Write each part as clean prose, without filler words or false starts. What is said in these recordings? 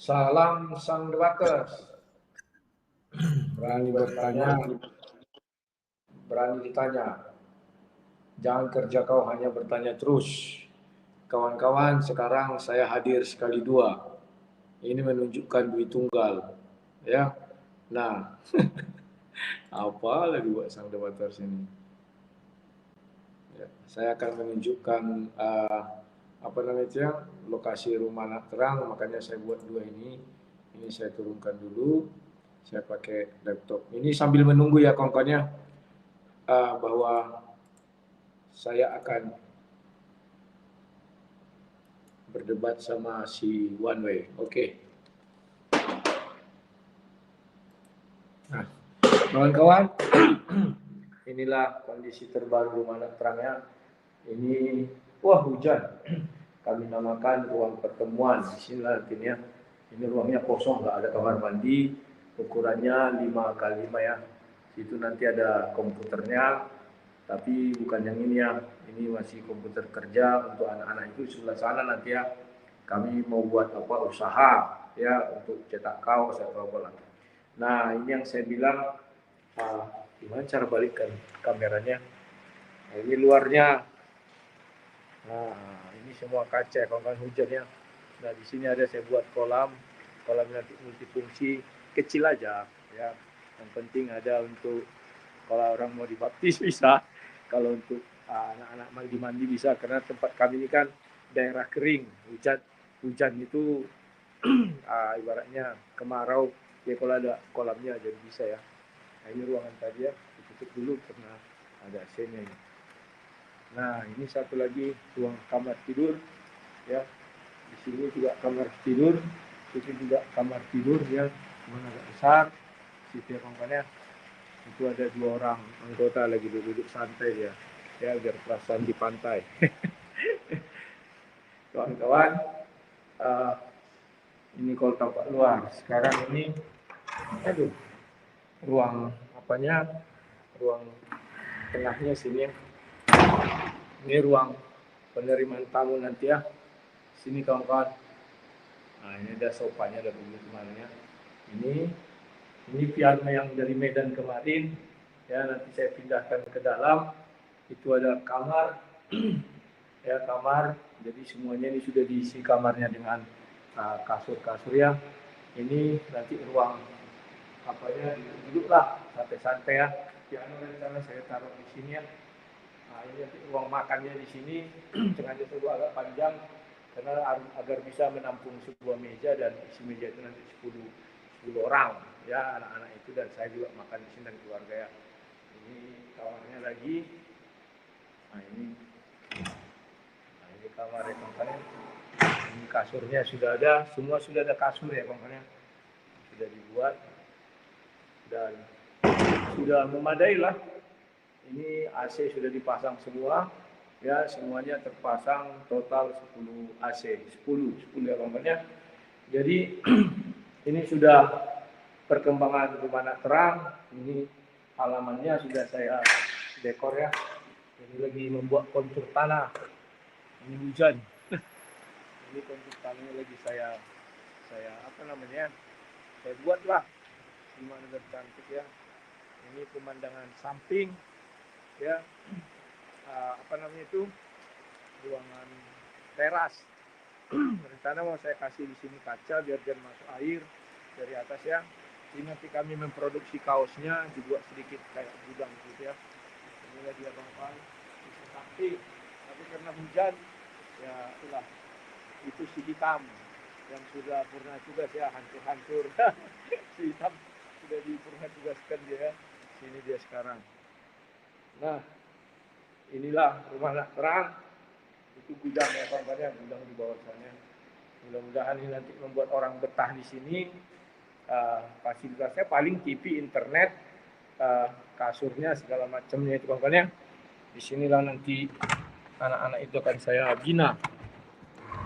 Salam sang debaters. Berani bertanya, berani ditanya. Jangan kerja kau hanya bertanya terus. Kawan-kawan, sekarang saya hadir sekali dua. Ini menunjukkan duit tunggal. Ya. Nah, apa lagi buat sang debaters ini? Ya, saya akan menunjukkan apa namanya lokasi rumah anak terang, makanya saya buat dua ini. Ini saya turunkan dulu. Saya pakai laptop. Ini sambil menunggu ya kawan-kawannya bahwa saya akan berdebat sama si One Way. Oke. Nah, kawan-kawan, inilah kondisi terbaru rumah anak terangnya. Ini, wah hujan. Kami namakan ruang pertemuan. Di sini artinya ini ruangnya kosong, nggak ada kamar mandi. Ukurannya 5x5 ya. Situ nanti ada komputernya, tapi bukan yang ini ya. Ini masih komputer kerja untuk anak-anak itu. Sebelah sana nanti ya. Kami mau buat apa usaha ya untuk cetak kaos atau apa lagi. Nah ini yang saya bilang gimana cara balikkan kameranya. Nah, ini luarnya. Nah ini semua kaca kawan-kawan hujannya. Nah di sini ada saya buat kolam nanti multifungsi kecil aja ya. Yang penting ada untuk kalau orang mau dibaptis bisa, kalau untuk anak-anak mandi bisa, karena tempat kami ini kan daerah kering, hujan itu ibaratnya kemarau, ya kalau ada kolamnya jadi bisa ya. Nah ini ruangan tadi ya, ditutup dulu karena ada AC-nya ini. Nah ini satu lagi ruang kamar tidur ya, di sini juga kamar tidur, itu juga kamar tidur ya, cuma agak besar, situ ya kawannya. Itu ada 2 orang anggota lagi duduk santai dia ya biar perasaan di pantai. Kawan-kawan, ini kalau tampak luar sekarang ini ruang apanya, ruang tengahnya sini, ini ruang penerimaan tamu nanti ya, sini kawan-kawan. Nah ini ada sofanya, ada duduk kemarin ya. Ini piano yang dari Medan kemarin ya, nanti saya pindahkan ke dalam. Itu ada kamar ya, kamar. Jadi semuanya ini sudah diisi kamarnya dengan kasur-kasur ya. Ini nanti ruang apanya, duduklah santai-santai ya. Piano dari sana saya taruh di sini ya. Nah ini nanti ruang makannya di sini. Sengaja saya agak panjang karena agar bisa menampung sebuah meja, dan isi meja itu nanti 10 orang ya, anak-anak itu, dan saya juga makan di sini dan keluarga ya. Ini kamarnya lagi. Nah ini kamar ya kawan-kawan. Ini kasurnya sudah ada, semua sudah ada kasur ya kawan-kawan. Sudah dibuat dan sudah memadai lah. Ini AC sudah dipasang semua ya, semuanya terpasang total 10 AC, 10 ya kawan-kawan. Jadi ini sudah perkembangan rumah anak terang. Ini halamannya sudah saya dekor ya. Ini lagi membuat kontur tanah. Ini hujan. Ini kontur tanahnya lagi saya apa namanya? Saya buatlah gimana biar cantik ya. Ini pemandangan samping ya. Apa namanya itu? Ruangan teras. Rencana mau saya kasih di sini kaca biar jangan masuk air dari atas ya. Ini nanti kami memproduksi kaosnya, dibuat sedikit kayak gudang gitu ya. Inilah dia bang-bang, di samping. Tapi karena hujan, ya itulah, itu si hitam yang sudah pernah tugas ya, hancur-hancur. Si hitam sudah pernah tugaskan dia. Sini dia sekarang. Nah, inilah rumah anak terang. Itu gudang ya bang-bang, gudang di bawah sana. Mudah-mudahan ini nanti membuat orang betah di sini. Fasilitasnya paling TV, internet, kasurnya segala macamnya itu kawan-kawan. Disinilah nanti anak-anak itu akan saya bina.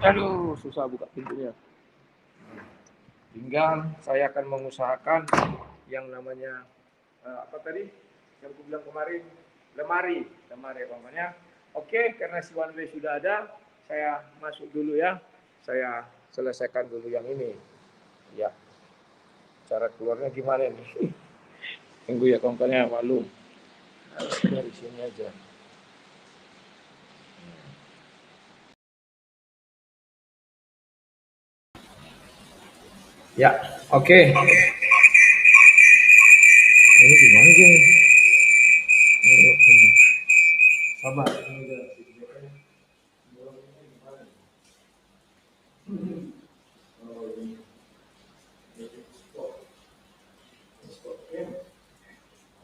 Aduh, susah buka pintunya. Tinggal saya akan mengusahakan yang namanya apa tadi yang aku bilang kemarin, lemari kawan-kawan. Oke, karena si one way sudah ada, saya masuk dulu ya. Saya selesaikan dulu yang ini. Ya, cara keluarnya gimana nih? Tunggu ya kawan-kawannya, maklum. Dari sini aja. Ya, oke. Ini gimana sih? Sabar.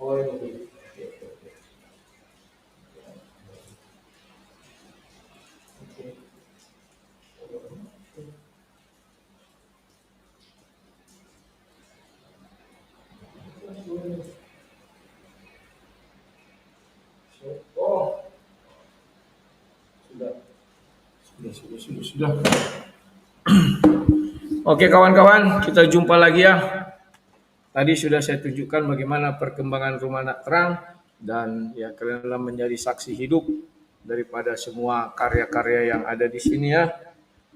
Oh, ini. Oh, sudah. Oke kawan-kawan, kita jumpa lagi ya. Tadi sudah saya tunjukkan bagaimana perkembangan Rumah Anak Terang dan ya kalian telah menjadi saksi hidup daripada semua karya-karya yang ada di sini ya.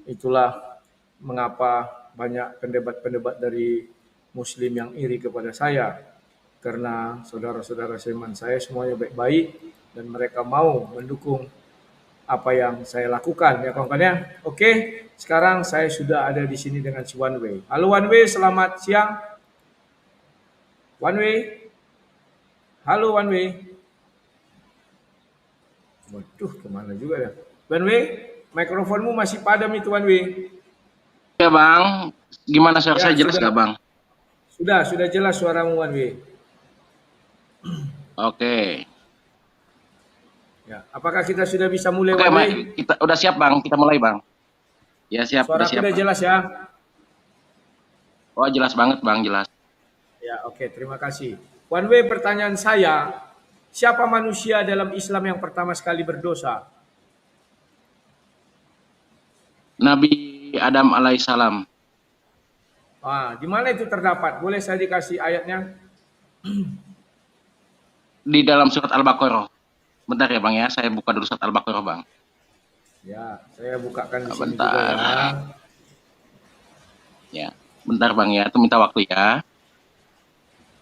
Itulah mengapa banyak pendebat-pendebat dari Muslim yang iri kepada saya. Karena saudara-saudara seiman saya semuanya baik-baik dan mereka mau mendukung apa yang saya lakukan ya kawan-kawan ya. Oke, sekarang saya sudah ada di sini dengan si One Way. Halo One Way, selamat siang. One Way. Halo One Way. Waduh, kemana juga ya? One Way, mikrofonmu masih padam itu One Way. Ya Bang, gimana suara saya jelas nggak Bang? Sudah jelas suaramu One Way. Oke. Ya, apakah kita sudah bisa mulai Oke, One Way? kita udah siap Bang, kita mulai Bang. Ya siap, Suara udah siap. udah Bang. jelas ya? Oh jelas banget Bang, jelas. Ya oke, terima kasih. One Way, pertanyaan saya, siapa manusia dalam Islam yang pertama sekali berdosa? Nabi Adam alaihissalam. Di mana itu terdapat? Boleh saya dikasih ayatnya? Di dalam surat Al-Baqarah. Bentar ya Bang ya, saya buka dulu surat Al-Baqarah Bang. Ya, saya bukakan di sini Bentar. juga ya. Ya, bentar Bang ya, itu minta waktu ya.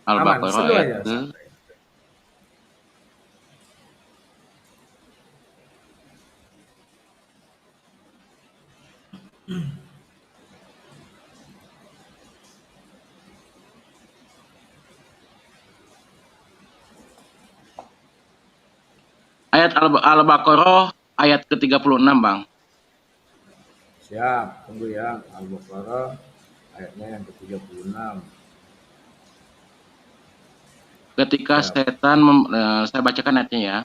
Al-Baqarah ayat ke... Ayat Al-Baqarah ayat ke-36 Bang. Siap, tunggu ya. Al-Baqarah ayatnya yang ke-36. Ketika setan, saya bacakan ayatnya ya.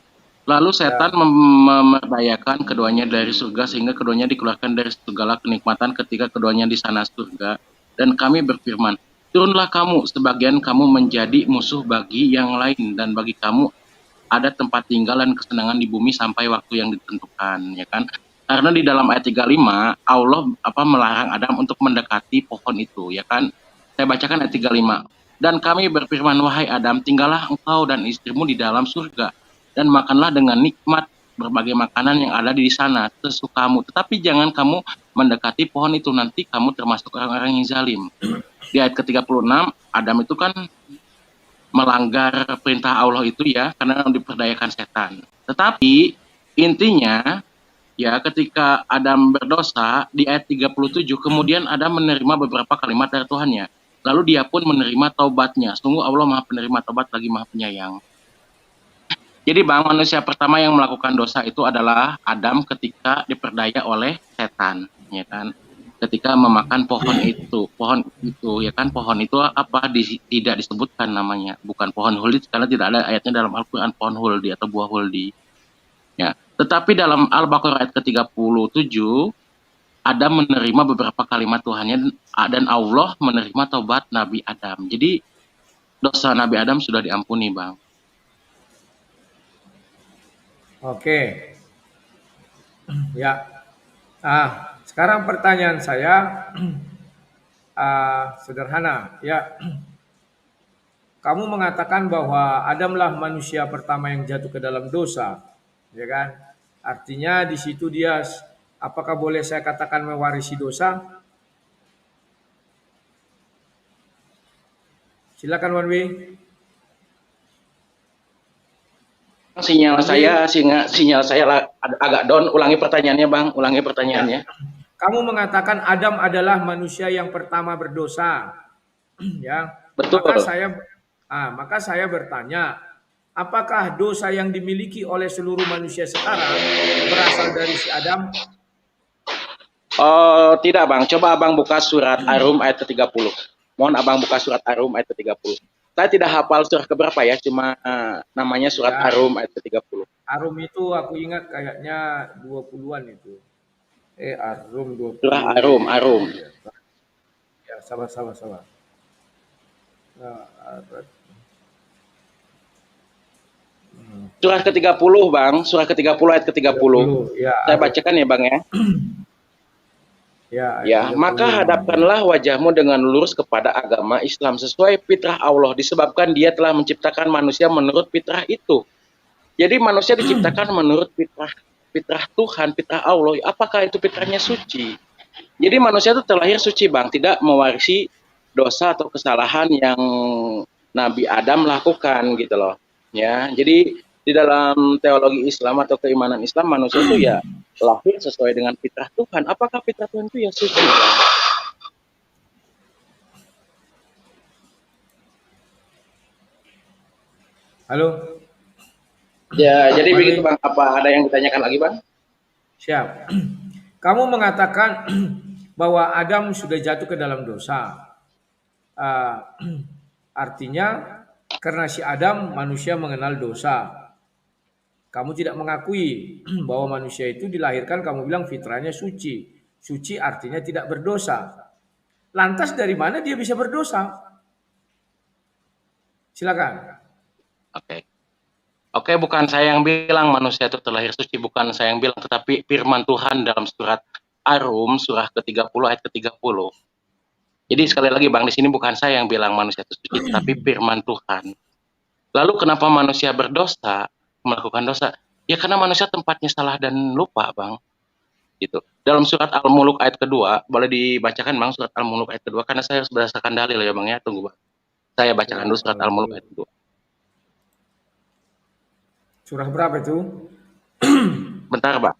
Lalu setan memberdayakan keduanya dari surga sehingga keduanya dikeluarkan dari segala kenikmatan ketika keduanya di sana surga. Dan kami berfirman, turunlah kamu, sebagian kamu menjadi musuh bagi yang lain, dan bagi kamu ada tempat tinggal dan kesenangan di bumi sampai waktu yang ditentukan, ya kan? Karena di dalam ayat 35 Allah melarang Adam untuk mendekati pohon itu, ya kan? Saya bacakan ayat 35. Dan kami berfirman, wahai Adam, tinggallah engkau dan istrimu di dalam surga, dan makanlah dengan nikmat berbagai makanan yang ada di sana sesukamu. Tetapi jangan kamu mendekati pohon itu, nanti kamu termasuk orang-orang yang zalim. Di ayat ke-36, Adam itu kan melanggar perintah Allah itu ya, karena diperdayakan setan. Tetapi intinya ya, ketika Adam berdosa di ayat 37, kemudian Adam menerima beberapa kalimat dari Tuhannya. Lalu dia pun menerima taubatnya. Sungguh Allah Maha Penerima taubat lagi Maha Penyayang. Jadi Bang, manusia pertama yang melakukan dosa itu adalah Adam ketika diperdaya oleh setan, ya kan? Ketika memakan pohon itu ya kan, pohon itu tidak disebutkan namanya, bukan pohon huldi karena tidak ada ayatnya dalam Al-Qur'an pohon huldi atau buah huldi. Ya, tetapi dalam Al-Baqarah ayat ke-37 Adam menerima beberapa kalimat Tuhannya dan Allah menerima taubat Nabi Adam. Jadi dosa Nabi Adam sudah diampuni, Bang. Oke. Ya. Sekarang pertanyaan saya sederhana, ya. Kamu mengatakan bahwa Adamlah manusia pertama yang jatuh ke dalam dosa, ya kan? Artinya di situ dia, apakah boleh saya katakan mewarisi dosa? Silakan One Way. Sinyal saya agak down. Ulangi pertanyaannya, Bang. Ulangi pertanyaannya. Ya. Kamu mengatakan Adam adalah manusia yang pertama berdosa. Ya. Betul. Maka saya bertanya, apakah dosa yang dimiliki oleh seluruh manusia sekarang berasal dari si Adam? Oh, tidak, Bang. Coba Abang buka surat Ar-Rum ayat ke-30. Mohon Abang buka surat Ar-Rum ayat ke-30. Saya tidak hafal surah keberapa ya, cuma namanya surat Ya. Ar-Rum ayat ke-30. Ar-Rum itu aku ingat kayaknya 20-an itu. Ar-Rum 20. Surah Ar-Rum. Ya, sama-sama. Surah ke-30, Bang. Surah ke-30 ayat ke-30. Ya, saya bacakan ya, Bang ya. Ya, maka hadapkanlah wajahmu dengan lurus kepada agama Islam sesuai fitrah Allah, disebabkan Dia telah menciptakan manusia menurut fitrah itu. Jadi manusia diciptakan menurut fitrah Tuhan, fitrah Allah. Apakah itu fitrahnya suci? Jadi manusia itu terlahir suci, Bang, tidak mewarisi dosa atau kesalahan yang Nabi Adam lakukan gitu loh. Ya, jadi di dalam teologi Islam atau keimanan Islam, manusia itu ya lahir sesuai dengan fitrah Tuhan. Apakah fitrah Tuhan itu ya suci, Bang? Halo. Ya, jadi begitu, Bang. Apa ada yang ditanyakan lagi, Bang? Siap. Kamu mengatakan bahwa Adam sudah jatuh ke dalam dosa. Artinya karena si Adam manusia mengenal dosa. Kamu tidak mengakui bahwa manusia itu dilahirkan, kamu bilang fitrahnya suci. Suci artinya tidak berdosa. Lantas dari mana dia bisa berdosa? Silakan. Oke, bukan saya yang bilang manusia itu terlahir suci, bukan saya yang bilang, tetapi firman Tuhan dalam surat Ar-Rum surah ke-30 ayat ke-30. Jadi sekali lagi, Bang, di sini bukan saya yang bilang manusia itu suci, tapi firman Tuhan. Lalu kenapa manusia berdosa, melakukan dosa? Ya karena manusia tempatnya salah dan lupa, Bang. Gitu. Dalam surat Al-Muluk ayat kedua, boleh dibacakan, Bang, surat Al-Muluk ayat kedua, karena saya harus berdasarkan dalil ya, Bang ya. Tunggu, Bang. Saya bacakan dulu surat Al-Muluk ayat kedua. Surah berapa itu? Bentar, Bang.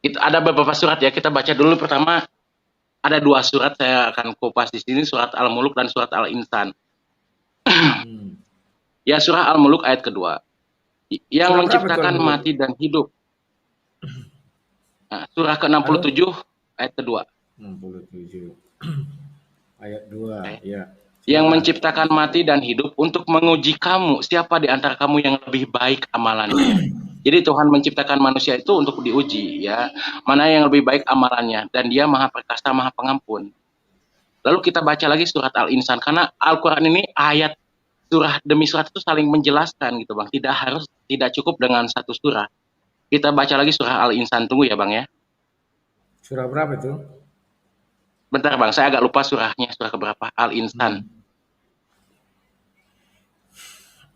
Ada beberapa surat ya, kita baca dulu. Pertama, ada dua surat saya akan kupas di sini, surat Al-Muluk dan surat Al-Insan. Ya, surah Al-Muluk ayat kedua. Yang surah menciptakan mati dan hidup. Nah, surah ke-67 ayat kedua. 67 ayat 2, ya. Yang menciptakan mati dan hidup untuk menguji kamu, siapa di antara kamu yang lebih baik amalannya. Jadi Tuhan menciptakan manusia itu untuk diuji, ya. Mana yang lebih baik amalannya, dan Dia Maha Perkasa, Maha Pengampun. Lalu kita baca lagi surat Al-Insan, karena Al-Quran ini ayat surah demi surat itu saling menjelaskan gitu, Bang. Tidak cukup dengan satu surah. Kita baca lagi surah Al-Insan, tunggu ya, Bang ya. Surah berapa itu? Bentar, Bang, saya agak lupa surahnya, surah keberapa. Al-Insan.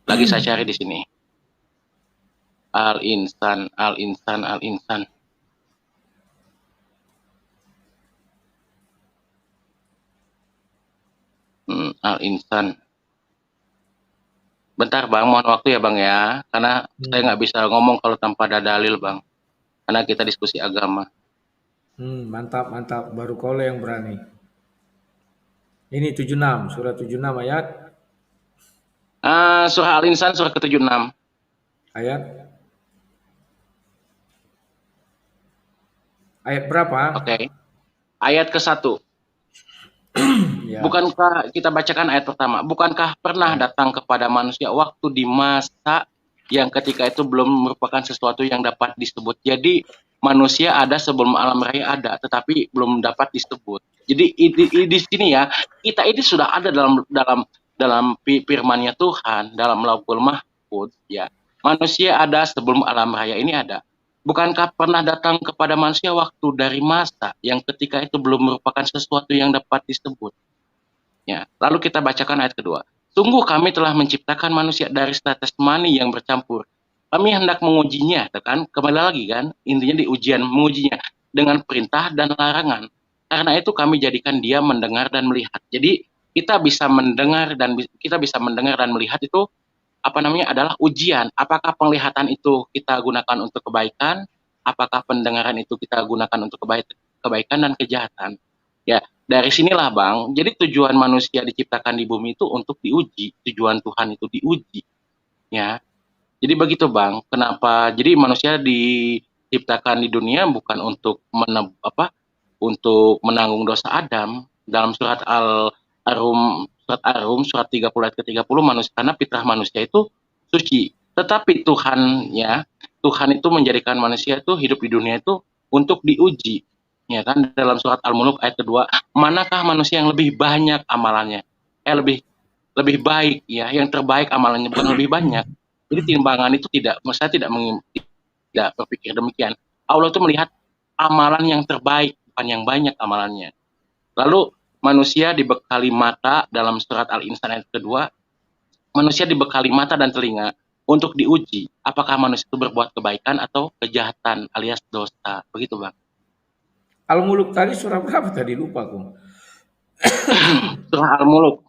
Lagi saya cari di sini. Al-Insan. Al-Insan. Bentar, Bang, mohon waktu ya, Bang ya. Karena saya nggak bisa ngomong kalau tanpa ada dalil, Bang. Karena kita diskusi agama. Mantap. Baru kau yang berani. Ini 76, surah 76 ayat. Surah Al-Insan, surah ke-76. Ayat berapa? Oke. Ayat ke-1. Ya. Bukankah, kita bacakan ayat pertama. Bukankah pernah datang kepada manusia waktu di masa yang ketika itu belum merupakan sesuatu yang dapat disebut. Jadi manusia ada sebelum alam raya ada, tetapi belum dapat disebut. Jadi di sini ya, kita ini sudah ada dalam firman-Nya Tuhan, dalam Lauhul Mahfuz ya. Manusia ada sebelum alam raya ini ada. Bukankah pernah datang kepada manusia waktu dari masa yang ketika itu belum merupakan sesuatu yang dapat disebut. Ya, lalu kita bacakan ayat kedua. Sungguh kami telah menciptakan manusia dari tetes mani yang bercampur kami hendak mengujinya, kan? Kembali lagi kan, intinya di ujian mengujinya dengan perintah dan larangan. Karena itu kami jadikan dia mendengar dan melihat. Jadi kita bisa mendengar dan melihat itu apa namanya adalah ujian. Apakah penglihatan itu kita gunakan untuk kebaikan? Apakah pendengaran itu kita gunakan untuk kebaikan dan kejahatan? Ya, dari sinilah Bang. Jadi tujuan manusia diciptakan di bumi itu untuk diuji. Tujuan Tuhan itu diuji. Ya, jadi begitu Bang. Kenapa? Jadi manusia diciptakan di dunia bukan untuk untuk menanggung dosa Adam. Dalam surat 30 ayat ke-30 manusia karena fitrah manusia itu suci. Tetapi Tuhan itu menjadikan manusia itu hidup di dunia itu untuk diuji. Ya kan dalam surat Al-Mulk ayat kedua, manakah manusia yang lebih banyak amalannya? Lebih lebih baik ya, yang terbaik amalannya bukan lebih banyak. Jadi timbangan itu saya tidak berpikir demikian. Allah itu melihat amalan yang terbaik, bukan yang banyak amalannya. Lalu manusia dibekali mata dalam surat Al-Insan ayat kedua, manusia dibekali mata dan telinga untuk diuji apakah manusia itu berbuat kebaikan atau kejahatan alias dosa. Begitu Bang. Al-Muluk tadi surah berapa tadi? Lupa aku. Surah Al-Muluk.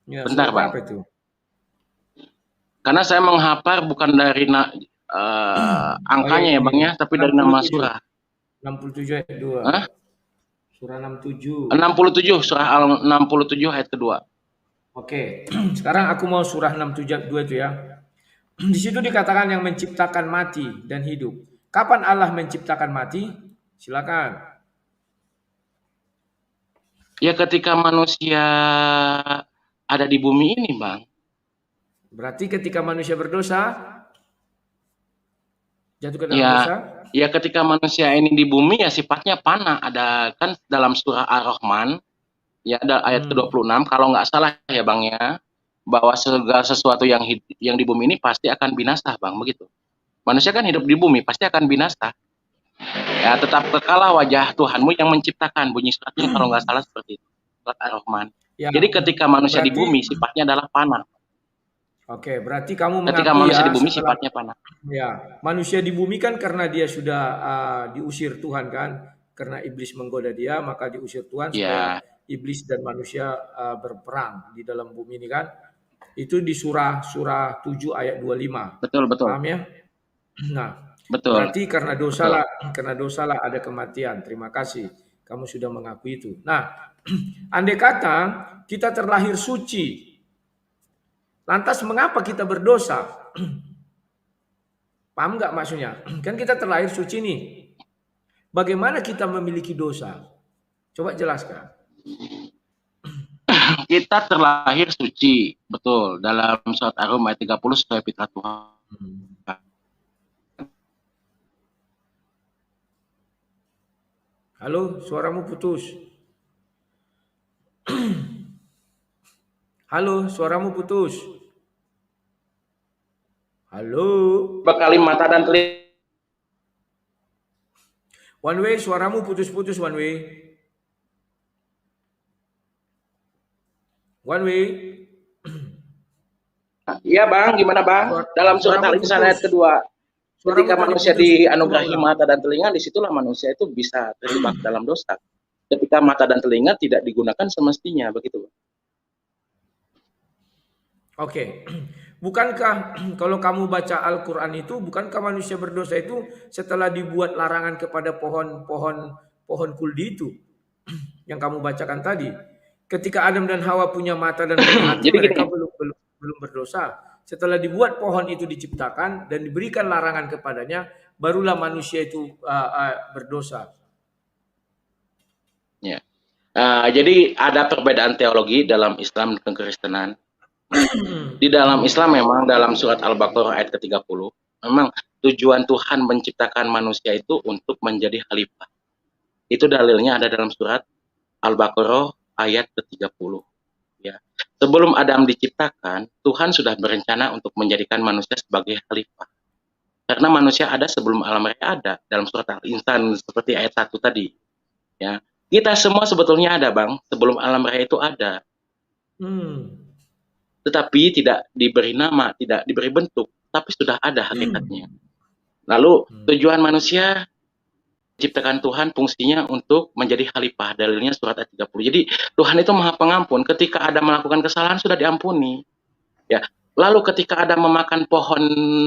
Ya, Bentar surah Bang. berapa itu? Karena saya menghafal bukan dari angkanya ya Bang ya, tapi dari nama surah. 67 ayat 2. Hah? Surah 67. 67, surah Al-67 ayat kedua. Oke, sekarang aku mau surah 67 ayat 2 itu ya. Di situ dikatakan yang menciptakan mati dan hidup. Kapan Allah menciptakan mati? Silakan. Ya ketika manusia ada di bumi ini Bang. Berarti ketika manusia berdosa, jatuh ke dalam dosa? Ya ketika manusia ini di bumi ya sifatnya panah. Ada kan dalam surah Ar-Rahman ya ada ayat ke-26 kalau nggak salah ya Bang ya, bahwa segala sesuatu yang di bumi ini pasti akan binasa Bang, begitu. Manusia kan hidup di bumi pasti akan binasa. Ya tetap kekalah wajah Tuhanmu yang menciptakan, bunyi suratnya kalau nggak salah seperti itu. Surat Ar-Rahman. Ya, Jadi ketika manusia di bumi sifatnya adalah panah. Oke, berarti kamu Ketika mengakui manusia ya di bumi setelah sifatnya panah. ya, manusia di bumi kan karena dia sudah diusir Tuhan kan, karena iblis menggoda dia, maka diusir Tuhan supaya iblis dan manusia berperang di dalam bumi ini kan. Itu di surah 7 ayat 25. Betul. Paham ya? Nah, Betul. berarti karena dosa lah ada kematian. Terima kasih kamu sudah mengakui itu. Nah, andai kata kita terlahir suci, lantas mengapa kita berdosa? Paham nggak maksudnya? Kan kita terlahir suci nih. Bagaimana kita memiliki dosa? Coba jelaskan. Kita terlahir suci, betul. Dalam surat Ar-Rum ayat 30 sesuai fitrah Tuhan. Halo, suaramu putus. Halo, suaramu putus. Halo. Bekali mata dan telinga. One way, suaramu putus-putus one way. One way. Iya Bang, gimana Bang? Dalam surat Al-Insan ayat kedua, ketika manusia dianugerahi mata dan telinga, disitulah manusia itu bisa terlibat dalam dosa. Ketika mata dan telinga tidak digunakan semestinya, begitu. Oke. Bukankah kalau kamu baca Al-Quran itu, bukankah manusia berdosa itu setelah dibuat larangan kepada pohon kuldi itu yang kamu bacakan tadi? Ketika Adam dan Hawa punya mata dan punya hati, mereka belum berdosa. Setelah dibuat pohon itu diciptakan dan diberikan larangan kepadanya, barulah manusia itu berdosa. Ya. Jadi ada perbedaan teologi dalam Islam dan Kekristenan. Di dalam Islam memang dalam surat Al-Baqarah ayat ke-30, memang tujuan Tuhan menciptakan manusia itu untuk menjadi khalifah. Itu dalilnya ada dalam surat Al-Baqarah ayat ke-30. Ya. Sebelum Adam diciptakan, Tuhan sudah berencana untuk menjadikan manusia sebagai khalifah. Karena manusia ada sebelum alam raya ada, dalam surat Al-Insan seperti ayat 1 tadi. Ya. Kita semua sebetulnya ada, Bang, sebelum alam raya itu ada. tetapi tidak diberi nama, tidak diberi bentuk, tapi sudah ada hakikatnya. Lalu tujuan manusia diciptakan Tuhan fungsinya untuk menjadi khalifah. Dalilnya surat ayat 30. Jadi Tuhan itu Maha Pengampun. Ketika Adam melakukan kesalahan sudah diampuni. Ya. Lalu ketika Adam memakan pohon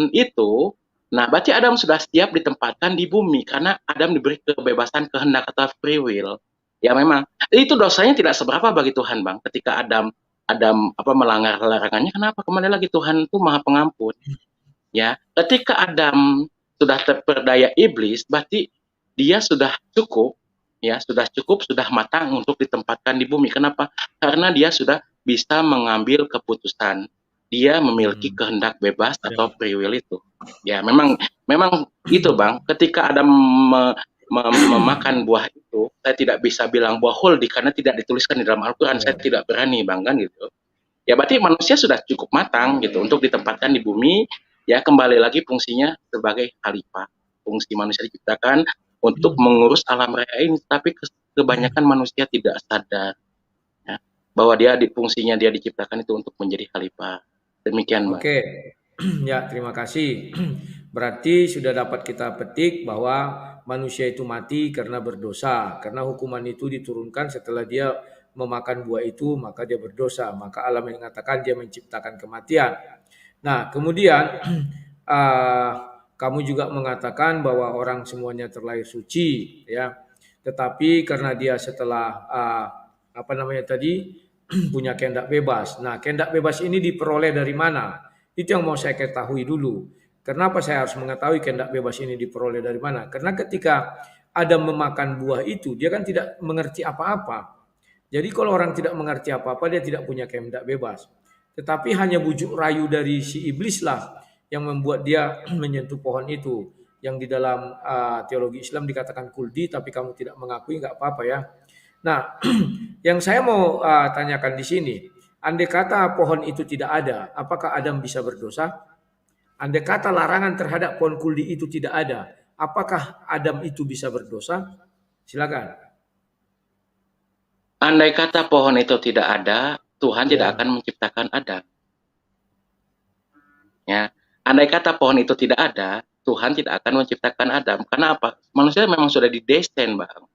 itu, nah berarti Adam sudah siap ditempatkan di bumi karena Adam diberi kebebasan kehendak atau free will. Ya memang itu dosanya tidak seberapa bagi Tuhan, Bang. Ketika Adam melanggar larangannya, kenapa? Kembali lagi Tuhan itu Maha Pengampun. Ya, ketika Adam sudah terperdaya iblis, berarti dia sudah cukup, ya, sudah matang untuk ditempatkan di bumi. Kenapa? Karena dia sudah bisa mengambil keputusan. Dia memiliki kehendak bebas atau free will itu. Ya, memang itu, Bang. Ketika Adam memakan buah itu, saya tidak bisa bilang buah huldi karena tidak dituliskan di dalam Al-Quran. Saya tidak berani, Bang, kan gitu. Ya, berarti manusia sudah cukup matang gitu untuk ditempatkan di bumi. Ya, kembali lagi fungsinya sebagai khalifah. Fungsi manusia diciptakan untuk mengurus alam raya ini, tapi kebanyakan manusia tidak sadar ya, bahwa fungsinya dia diciptakan itu untuk menjadi khalifah. Demikian, Bang. Oke, ya terima kasih. Berarti sudah dapat kita petik bahwa manusia itu mati karena berdosa, karena hukuman itu diturunkan setelah dia memakan buah itu, maka dia berdosa. Maka Allah mengatakan dia menciptakan kematian. Nah, kemudian kamu juga mengatakan bahwa orang semuanya terlahir suci, ya. Tetapi karena dia setelah punya kehendak bebas. Nah, kehendak bebas ini diperoleh dari mana? Itu yang mau saya ketahui dulu. Kenapa saya harus mengetahui kehendak bebas ini diperoleh dari mana? Karena ketika Adam memakan buah itu, dia kan tidak mengerti apa-apa. Jadi kalau orang tidak mengerti apa-apa, dia tidak punya kehendak bebas. Tetapi hanya bujuk rayu dari si iblis lah yang membuat dia menyentuh pohon itu. Yang di dalam teologi Islam dikatakan kuldi, tapi kamu tidak mengakui, nggak apa-apa ya. Nah, yang saya mau tanyakan di sini, andai kata pohon itu tidak ada, apakah Adam bisa berdosa? Andai kata larangan terhadap pohon kuldi itu tidak ada, apakah Adam itu bisa berdosa? Silakan. Andai kata pohon itu tidak ada, Tuhan tidak akan menciptakan Adam. Ya, andai kata pohon itu tidak ada, Tuhan tidak akan menciptakan Adam. Karena apa? Manusia memang sudah didesain, Bang.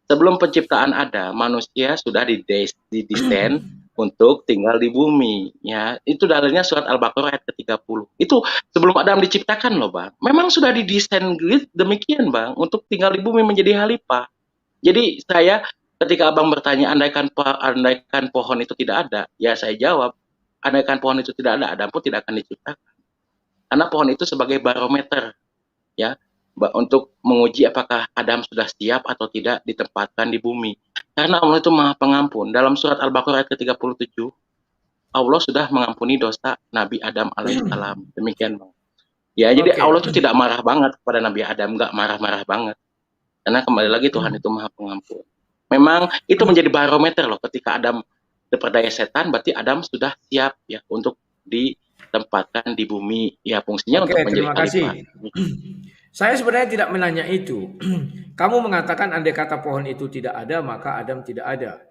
Sebelum penciptaan ada, manusia sudah didesain untuk tinggal di bumi. Ya, itu dalilnya surat Al-Baqarah ayat ke-30. Itu sebelum Adam diciptakan loh, Bang. Memang sudah didesain demikian, Bang, untuk tinggal di bumi menjadi khalifah. Jadi saya ketika Abang bertanya andaikan pohon itu tidak ada, ya saya jawab, andaikan pohon itu tidak ada, Adam pun tidak akan diciptakan. Karena pohon itu sebagai barometer, ya, untuk menguji apakah Adam sudah siap atau tidak ditempatkan di bumi. Karena Allah itu Maha Pengampun. Dalam surat Al-Baqarah ayat ke-37, Allah sudah mengampuni dosa Nabi Adam alaihissalam. Demikian, Bang. Ya, jadi Allah itu tidak marah banget kepada Nabi Adam, nggak marah-marah banget. Karena kembali lagi Tuhan itu Maha Pengampun. Memang itu menjadi barometer loh, ketika Adam terperdaya setan, berarti Adam sudah siap ya untuk ditempatkan di bumi. Ya, fungsinya untuk menjadi khalifah. Saya sebenarnya tidak menanya itu. Kamu mengatakan andai kata pohon itu tidak ada, maka Adam tidak ada.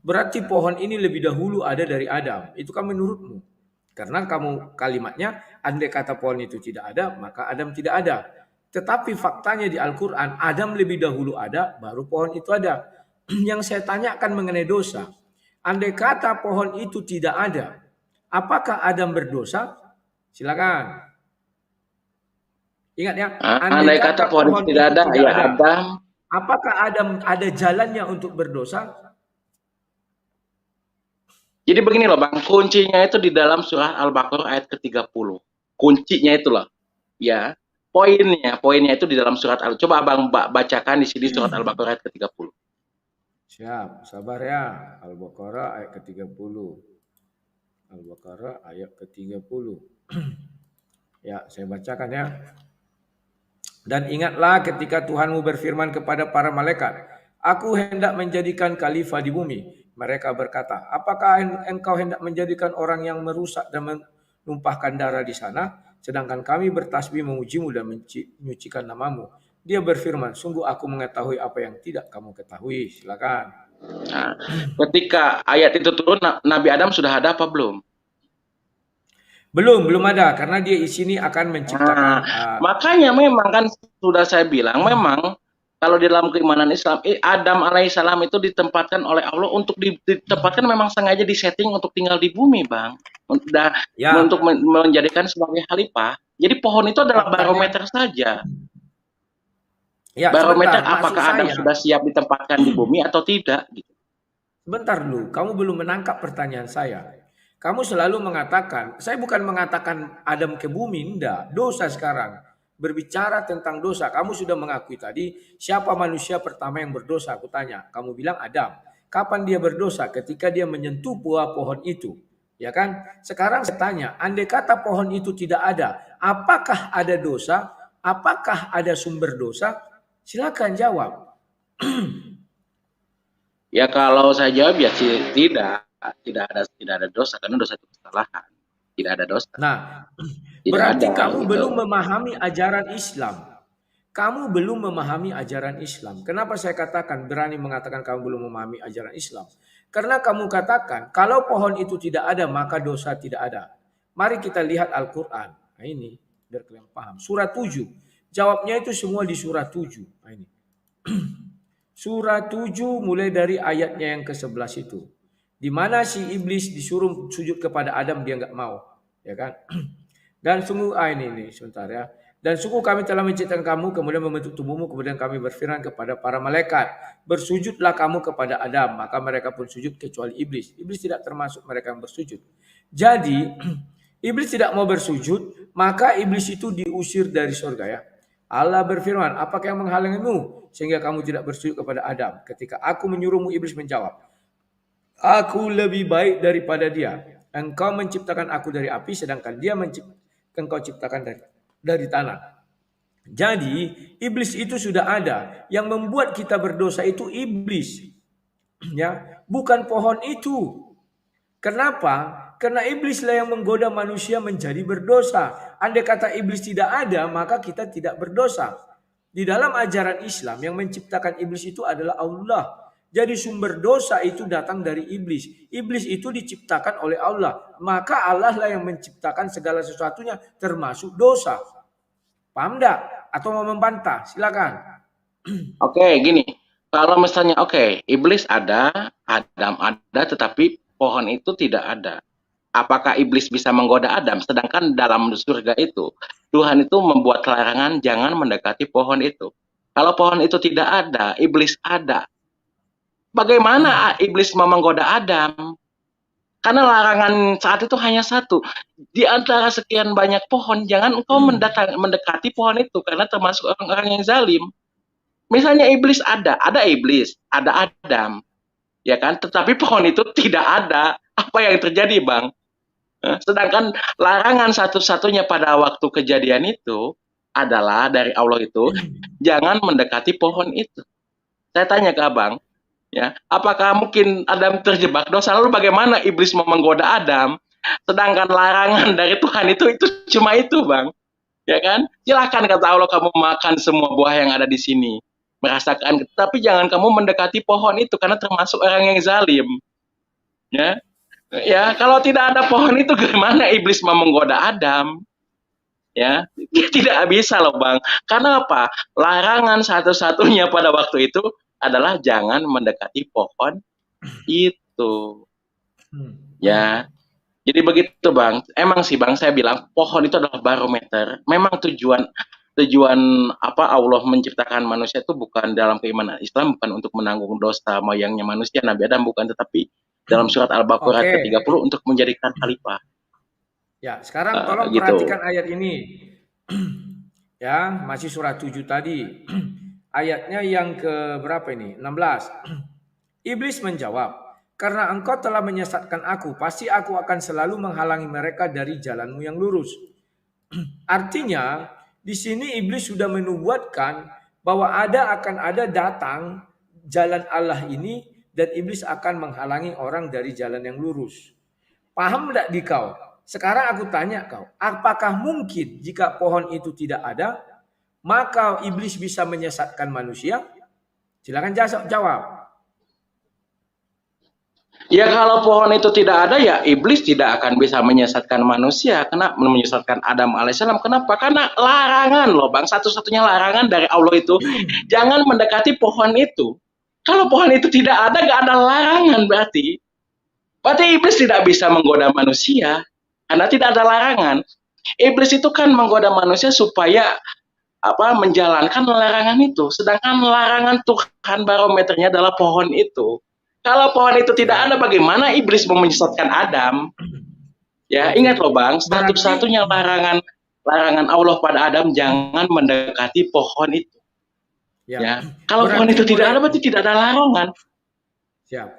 Berarti pohon ini lebih dahulu ada dari Adam. Itu kan menurutmu. Karena kamu kalimatnya, andai kata pohon itu tidak ada, maka Adam tidak ada. Tetapi faktanya di Al-Quran, Adam lebih dahulu ada, baru pohon itu ada. Yang saya tanyakan mengenai dosa. Andai kata pohon itu tidak ada, apakah Adam berdosa? Silakan. Ingat ya, andai kata pohon itu tidak ada, ya Adam. Apakah Adam ada jalannya untuk berdosa? Jadi begini loh, Bang, kuncinya itu di dalam surah Al-Baqarah ayat ke-30. Kuncinya itulah, ya. Poinnya itu di dalam surat Coba Abang bacakan di sini surat Al-Baqarah ayat ke-30. Siap, sabar ya. Al-Baqarah ayat ke-30. Al-Baqarah ayat ke-30. Ya, saya bacakan ya. Dan ingatlah ketika Tuhanmu berfirman kepada para malaikat, Aku hendak menjadikan khalifah di bumi. Mereka berkata, apakah engkau hendak menjadikan orang yang merusak dan menumpahkan darah di sana? Sedangkan kami bertasbih memujimu dan menyucikan namamu. Dia berfirman, sungguh aku mengetahui apa yang tidak kamu ketahui. Silakan. Nah, ketika ayat itu turun, Nabi Adam sudah ada apa belum? Belum ada karena dia di sini akan menciptakan Nah, makanya memang kan sudah saya bilang memang kalau di dalam keimanan Islam, Adam alaihissalam itu ditempatkan oleh Allah untuk ditempatkan memang sengaja disetting untuk tinggal di bumi, Bang. ya, Untuk menjadikan sebagai khalifah. Jadi pohon itu adalah faktanya barometer saja. ya Barometer sebentar, maksud apakah Adam saya sudah siap ditempatkan di bumi atau tidak gitu. sebentar dulu, kamu belum menangkap pertanyaan saya. Kamu selalu mengatakan, saya bukan mengatakan Adam ke bumi, enggak. Dosa sekarang. Berbicara tentang dosa, kamu sudah mengakui tadi, siapa manusia pertama yang berdosa? Aku tanya, kamu bilang Adam. Kapan dia berdosa? Ketika dia menyentuh buah pohon itu. Ya kan? Sekarang saya tanya, andai kata pohon itu tidak ada, apakah ada dosa? Apakah ada sumber dosa? Silakan jawab. Ya kalau saya jawab ya tidak ada dosa karena dosa itu kesalahan. Tidak ada dosa. Nah, Tidak berarti ada kamu gitu. belum memahami ajaran Islam. Kamu belum memahami ajaran Islam. Kenapa saya katakan berani mengatakan kamu belum memahami ajaran Islam? Karena kamu katakan kalau pohon itu tidak ada maka dosa tidak ada. Mari kita lihat Al-Qur'an. Nah ini biar kalian paham. Surat 7. Jawabnya itu semua di surat 7. Nah ini. Surat 7 mulai dari ayatnya yang ke-11 itu. Di mana si iblis disuruh sujud kepada Adam dia nggak mau, ya kan? Dan sungguh ini sebentar ya. Dan sungguh kami telah menciptakan kamu kemudian membentuk tubuhmu kemudian kami berfirman kepada para malaikat, bersujudlah kamu kepada Adam, maka mereka pun sujud kecuali iblis. Iblis tidak termasuk mereka yang bersujud. Jadi iblis tidak mau bersujud, maka iblis itu diusir dari surga ya. Allah berfirman, apakah yang menghalangimu sehingga kamu tidak bersujud kepada Adam? Ketika aku menyuruhmu, iblis menjawab, aku lebih baik daripada dia. Engkau menciptakan aku dari api, sedangkan dia engkau ciptakan dari tanah. Jadi iblis itu sudah ada. Yang membuat kita berdosa itu iblis, ya, bukan pohon itu. Kenapa? Karena iblislah yang menggoda manusia menjadi berdosa. Andai kata iblis tidak ada, maka kita tidak berdosa. Di dalam ajaran Islam yang menciptakan iblis itu adalah Allah. Jadi sumber dosa itu datang dari iblis. Iblis itu diciptakan oleh Allah. Maka Allah lah yang menciptakan segala sesuatunya termasuk dosa. Paham enggak? Atau mau membantah? Silakan. Oke, gini. Kalau misalnya iblis ada, Adam ada, tetapi pohon itu tidak ada. Apakah iblis bisa menggoda Adam? Sedangkan dalam surga itu, Tuhan itu membuat larangan jangan mendekati pohon itu. Kalau pohon itu tidak ada, iblis ada. Bagaimana iblis mau menggoda Adam? Karena larangan saat itu hanya satu. Di antara sekian banyak pohon, jangan engkau mendekati pohon itu, karena termasuk orang-orang yang zalim. Misalnya iblis ada iblis, ada Adam, ya kan? Tetapi pohon itu tidak ada. Apa yang terjadi, Bang? Sedangkan larangan satu-satunya pada waktu kejadian itu adalah dari Allah itu, jangan mendekati pohon itu. Saya tanya ke Abang, ya, apakah mungkin Adam terjebak dosa? Lalu bagaimana iblis mau menggoda Adam? Sedangkan larangan dari Tuhan itu cuma itu, Bang. Ya kan? Silakan kata Allah kamu makan semua buah yang ada di sini. Merasakan, tapi jangan kamu mendekati pohon itu karena termasuk orang yang zalim. Ya. Ya, kalau tidak ada pohon itu gimana iblis mau menggoda Adam? Ya, tidak bisa loh, Bang. Karena apa? Larangan satu-satunya pada waktu itu adalah jangan mendekati pohon itu. Ya. Jadi begitu, Bang. Emang sih, Bang, saya bilang pohon itu adalah barometer. Memang tujuan apa Allah menciptakan manusia itu bukan dalam keimanan Islam, bukan untuk menanggung dosa moyangnya manusia Nabi Adam, bukan, tetapi dalam surat Al-Baqarah Oke. ke-30 untuk menjadikan khalifah. Ya, sekarang tolong Gitu. perhatikan ayat ini. Ya, masih surat 7 tadi. Ayatnya yang ke berapa ini? 16. Iblis menjawab, karena engkau telah menyesatkan aku, pasti aku akan selalu menghalangi mereka dari jalanmu yang lurus. Artinya, di sini iblis sudah menubuatkan bahwa akan ada datang jalan Allah ini dan iblis akan menghalangi orang dari jalan yang lurus. Paham tidak di kau? Sekarang aku tanya kau, apakah mungkin jika pohon itu tidak ada, maka iblis bisa menyesatkan manusia? Silakan jawab. Ya kalau pohon itu tidak ada ya iblis tidak akan bisa menyesatkan manusia. Kenapa menyesatkan Adam alaihissalam? Kenapa? Karena larangan loh Bang. Satu-satunya larangan dari Allah itu jangan mendekati pohon itu. Kalau pohon itu tidak ada, nggak ada larangan berarti. Berarti iblis tidak bisa menggoda manusia karena tidak ada larangan. Iblis itu kan menggoda manusia supaya menjalankan larangan itu. Sedangkan larangan Tuhan barometernya adalah pohon itu. Kalau pohon itu tidak ada, bagaimana iblis menyesatkan Adam? Ya, ingat loh Bang, satu-satunya larangan Allah pada Adam jangan mendekati pohon itu. Ya, kalau pohon itu tidak ada, berarti tidak ada larangan. Siap.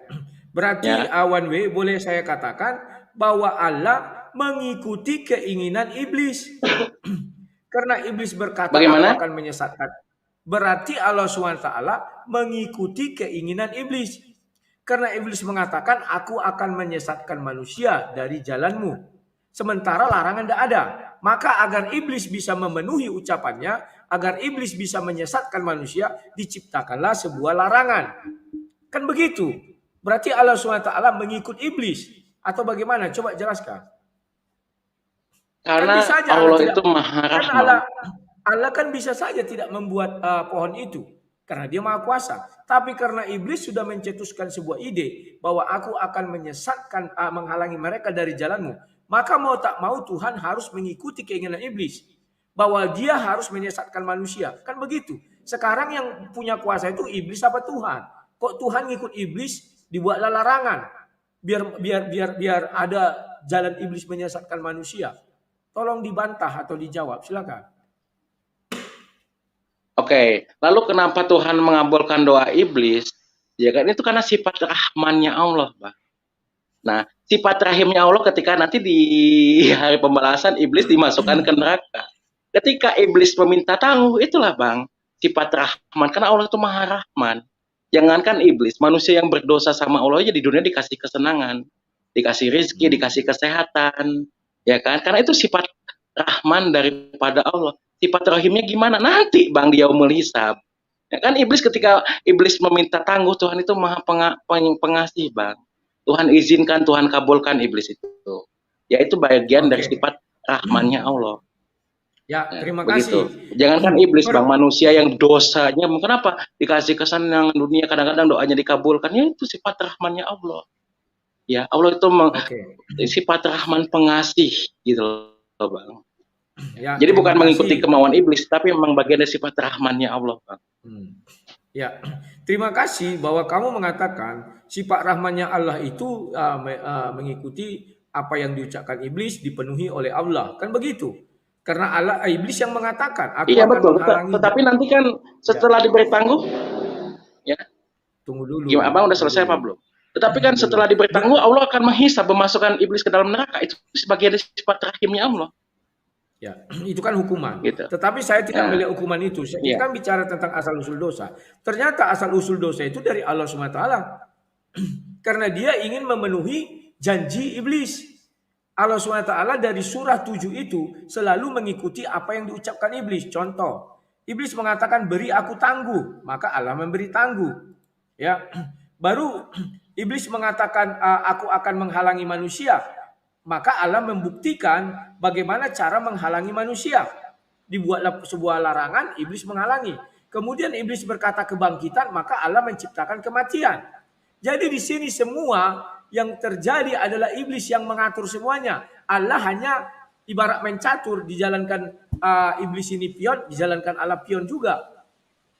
Berarti One Way boleh saya katakan bahwa Allah mengikuti keinginan iblis. Karena iblis berkata aku akan menyesatkan. Berarti Allah SWT mengikuti keinginan iblis. Karena iblis mengatakan aku akan menyesatkan manusia dari jalanmu. Sementara larangan tidak ada. Maka agar iblis bisa memenuhi ucapannya, agar iblis bisa menyesatkan manusia, diciptakanlah sebuah larangan. Kan begitu. Berarti Allah SWT mengikut iblis. Atau bagaimana? Coba jelaskan. Karena kan Allah itu maha rahman. Allah kan bisa saja tidak membuat pohon itu. Karena dia maha kuasa. Tapi karena iblis sudah mencetuskan sebuah ide bahwa aku akan menyesatkan, menghalangi mereka dari jalanmu. Maka mau tak mau Tuhan harus mengikuti keinginan iblis. Bahwa dia harus menyesatkan manusia. Kan begitu. Sekarang yang punya kuasa itu iblis apa Tuhan? Kok Tuhan ngikut iblis, dibuatlah larangan. Biar ada jalan iblis menyesatkan manusia. Tolong dibantah atau dijawab. Silakan. Oke, lalu kenapa Tuhan mengabulkan doa iblis? Ya kan itu karena sifat rahmannya Allah, Pak. Nah, sifat rahimnya Allah ketika nanti di hari pembalasan iblis dimasukkan ke neraka. Ketika iblis meminta tangguh, itulah Bang, sifat rahman. Karena Allah itu maha rahman. Jangankan iblis, manusia yang berdosa sama Allah aja di dunia dikasih kesenangan, dikasih rezeki, dikasih kesehatan, ya kan? Karena itu sifat rahman daripada Allah. Sifat rahimnya gimana? Nanti Bang dia hisab. Ya kan iblis ketika iblis meminta tangguh, Tuhan itu maha pengasih Bang. Tuhan izinkan, Tuhan kabulkan iblis itu. Ya itu bagian dari sifat rahmannya Allah. Ya, terima kasih. Jangankan iblis Bang, manusia yang dosanya, kenapa dikasih kesenangan dunia, kadang-kadang doanya dikabulkan, ya itu sifat rahmannya Allah. Ya, Allah itu sifat rahman pengasih gitu loh Bang. Ya, jadi bukan mengikuti kemauan iblis, tapi memang bagian dari sifat rahmannya Allah Bang. Ya, terima kasih bahwa kamu mengatakan sifat rahmannya Allah itu mengikuti apa yang diucapkan iblis dipenuhi oleh Allah, kan begitu? Karena Allah iblis yang mengatakan aku iya, akan betul. menghalangi. Tetapi nanti kan setelah diberi tangguh, ya. Tunggu dulu. Gimana, Abang udah selesai apa belum? Tetapi kan setelah diberi tangguh, Allah akan menghisab memasukkan iblis ke dalam neraka. Itu sebagai sifat rahimnya Allah. Ya, itu kan hukuman. Gitu. Tetapi saya tidak melihat hukuman itu. Kita kan bicara tentang asal usul dosa. Ternyata asal usul dosa itu dari Allah SWT. Karena dia ingin memenuhi janji iblis. Allah SWT dari surah 7 itu selalu mengikuti apa yang diucapkan iblis. Contoh, iblis mengatakan beri aku tangguh, maka Allah memberi tangguh. Ya, baru iblis mengatakan aku akan menghalangi manusia, maka Allah membuktikan bagaimana cara menghalangi manusia. Dibuatlah sebuah larangan, iblis menghalangi. Kemudian iblis berkata kebangkitan, maka Allah menciptakan kematian. Jadi di sini semua yang terjadi adalah iblis yang mengatur semuanya. Allah hanya ibarat main catur, dijalankan iblis ini pion, dijalankan Allah pion juga.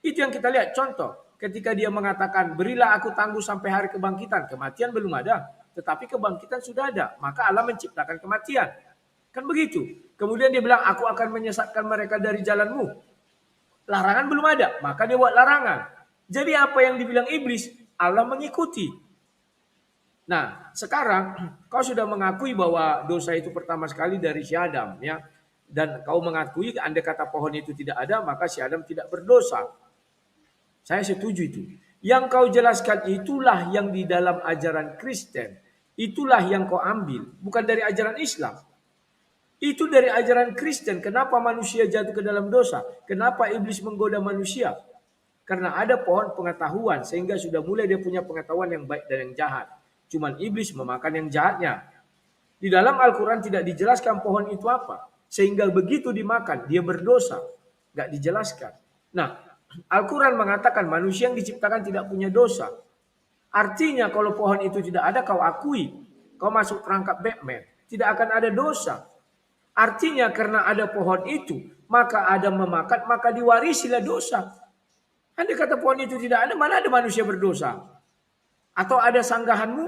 Itu yang kita lihat contoh. Ketika dia mengatakan berilah aku tangguh sampai hari kebangkitan, kematian belum ada. Tetapi kebangkitan sudah ada. Maka Allah menciptakan kematian. Kan begitu. Kemudian dia bilang, aku akan menyesatkan mereka dari jalanmu. Larangan belum ada. Maka dia buat larangan. Jadi apa yang dibilang iblis, Allah mengikuti. Nah, sekarang kau sudah mengakui bahwa dosa itu pertama sekali dari si Adam. Ya. Dan kau mengakui, andai kata pohon itu tidak ada, maka si Adam tidak berdosa. Saya setuju itu. Yang kau jelaskan itulah yang di dalam ajaran Kristen. Itulah yang kau ambil. Bukan dari ajaran Islam. Itu dari ajaran Kristen. Kenapa manusia jatuh ke dalam dosa? Kenapa iblis menggoda manusia? Karena ada pohon pengetahuan. Sehingga sudah mulai dia punya pengetahuan yang baik dan yang jahat. Cuman iblis memakan yang jahatnya. Di dalam Al-Quran tidak dijelaskan pohon itu apa. Sehingga begitu dimakan, dia berdosa. Nggak dijelaskan. Nah, Al-Quran mengatakan manusia yang diciptakan tidak punya dosa. Artinya kalau pohon itu tidak ada, kau akui. Kau masuk perangkap Batman. Tidak akan ada dosa. Artinya karena ada pohon itu, maka Adam memakan, maka diwarisilah dosa. Andai kata pohon itu tidak ada, mana ada manusia berdosa? Atau ada sanggahanmu?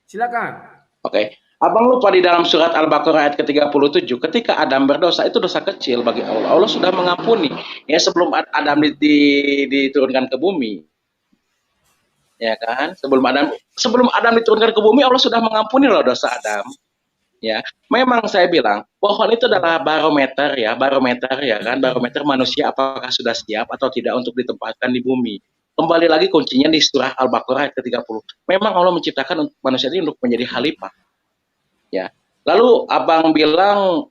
Silakan. Oke. Abang lupa di dalam surat Al-Baqarah ayat ke-37, ketika Adam berdosa, itu dosa kecil bagi Allah. Allah sudah mengampuni. Ya, sebelum Adam diturunkan ke bumi. Ya kan? Sebelum Adam diturunkan ke bumi, Allah sudah mengampuni loh dosa Adam. Ya, memang saya bilang pohon itu adalah barometer ya kan, barometer manusia apakah sudah siap atau tidak untuk ditempatkan di bumi. Kembali lagi kuncinya di surah Al-Baqarah ayat ke-30. Memang Allah menciptakan manusia ini untuk menjadi khalifah. Ya. Lalu abang bilang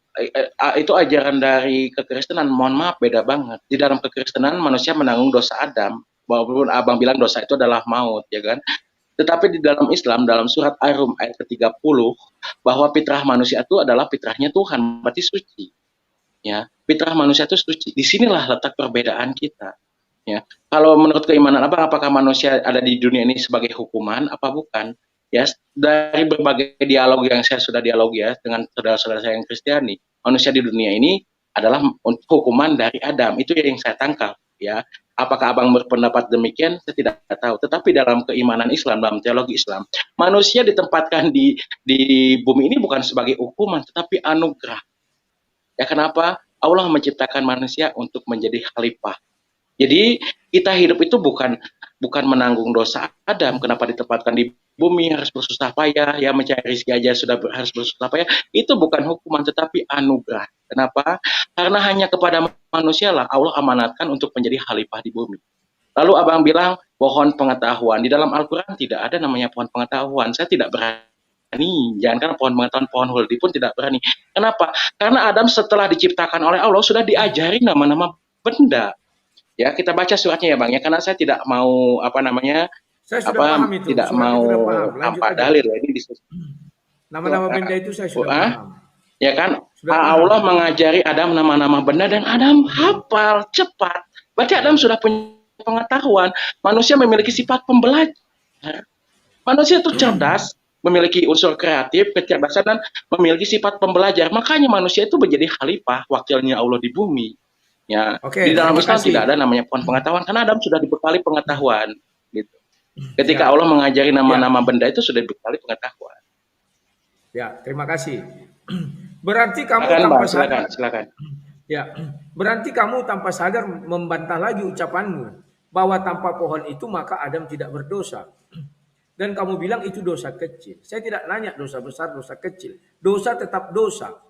itu ajaran dari kekristenan, mohon maaf beda banget. Di dalam kekristenan manusia menanggung dosa Adam, walaupun abang bilang dosa itu adalah maut, ya kan? Tetapi di dalam Islam, dalam surat Ar-Rum ayat ke-30, bahwa fitrah manusia itu adalah fitrahnya Tuhan, berarti suci. Ya, fitrah manusia itu suci. Disinilah letak perbedaan kita. Ya, kalau menurut keimanan abang, apakah manusia ada di dunia ini sebagai hukuman, apa bukan? Ya, dari berbagai dialog yang saya sudah dialog ya dengan saudara-saudara saya yang Kristiani, manusia di dunia ini adalah hukuman dari Adam. Itu yang saya tangkap. Ya, apakah abang berpendapat demikian? Saya tidak tahu. Tetapi dalam keimanan Islam, dalam teologi Islam, manusia ditempatkan di bumi ini bukan sebagai hukuman, tetapi anugerah. Ya, kenapa? Allah menciptakan manusia untuk menjadi khalifah. Jadi kita hidup itu bukan menanggung dosa Adam. Kenapa ditempatkan di bumi harus bersusah payah, ya mencari rezeki aja sudah harus bersusah payah. Itu bukan hukuman tetapi anugerah. Kenapa? Karena hanya kepada manusia lah Allah amanatkan untuk menjadi khalifah di bumi. Lalu abang bilang pohon pengetahuan. Di dalam Al-Quran tidak ada namanya pohon pengetahuan. Saya tidak berani. Jangankan pohon pengetahuan, pohon huldi pun tidak berani. Kenapa? Karena Adam setelah diciptakan oleh Allah sudah diajari nama-nama benda. Ya, kita baca suratnya ya Bang ya, karena saya tidak mau Saya sudah paham itu. tidak Suratnya mau tanpa dalil ya ini nama-nama benda itu saya sudah paham. Ya kan, Allah mengajari Adam nama-nama benda dan Adam hafal cepat. Berarti Adam sudah punya pengetahuan. Manusia memiliki sifat pembelajar. Manusia itu cerdas, memiliki unsur kreatif, kecerdasan dan memiliki sifat pembelajar. Makanya manusia itu menjadi khalifah, wakilnya Allah di bumi. Ya, di dalam Islam tidak ada namanya pohon pengetahuan karena Adam sudah dibekali pengetahuan gitu. Ketika Allah mengajari nama-nama benda itu sudah dibekali pengetahuan. Ya, terima kasih. Berarti kamu tanpa sadar. Silakan. Ya, berarti kamu tanpa sadar membantah lagi ucapanmu bahwa tanpa pohon itu maka Adam tidak berdosa. Dan kamu bilang itu dosa kecil. Saya tidak nanya dosa besar, dosa kecil. Dosa tetap dosa.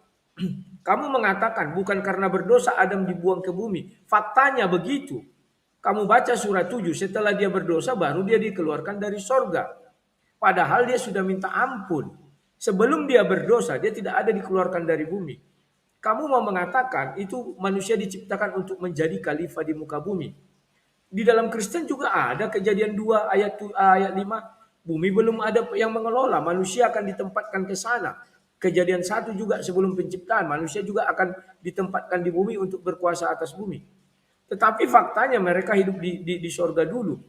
Kamu mengatakan bukan karena berdosa Adam dibuang ke bumi. Faktanya begitu. Kamu baca surat 7, setelah dia berdosa baru dia dikeluarkan dari sorga. Padahal dia sudah minta ampun. Sebelum dia berdosa dia tidak ada dikeluarkan dari bumi. Kamu mau mengatakan itu manusia diciptakan untuk menjadi khalifah di muka bumi. Di dalam Kristen juga ada Kejadian 2 ayat 5. Bumi belum ada yang mengelola, manusia akan ditempatkan ke sana. Kejadian 1 juga sebelum penciptaan, manusia juga akan ditempatkan di bumi untuk berkuasa atas bumi. Tetapi faktanya mereka hidup di sorga dulu.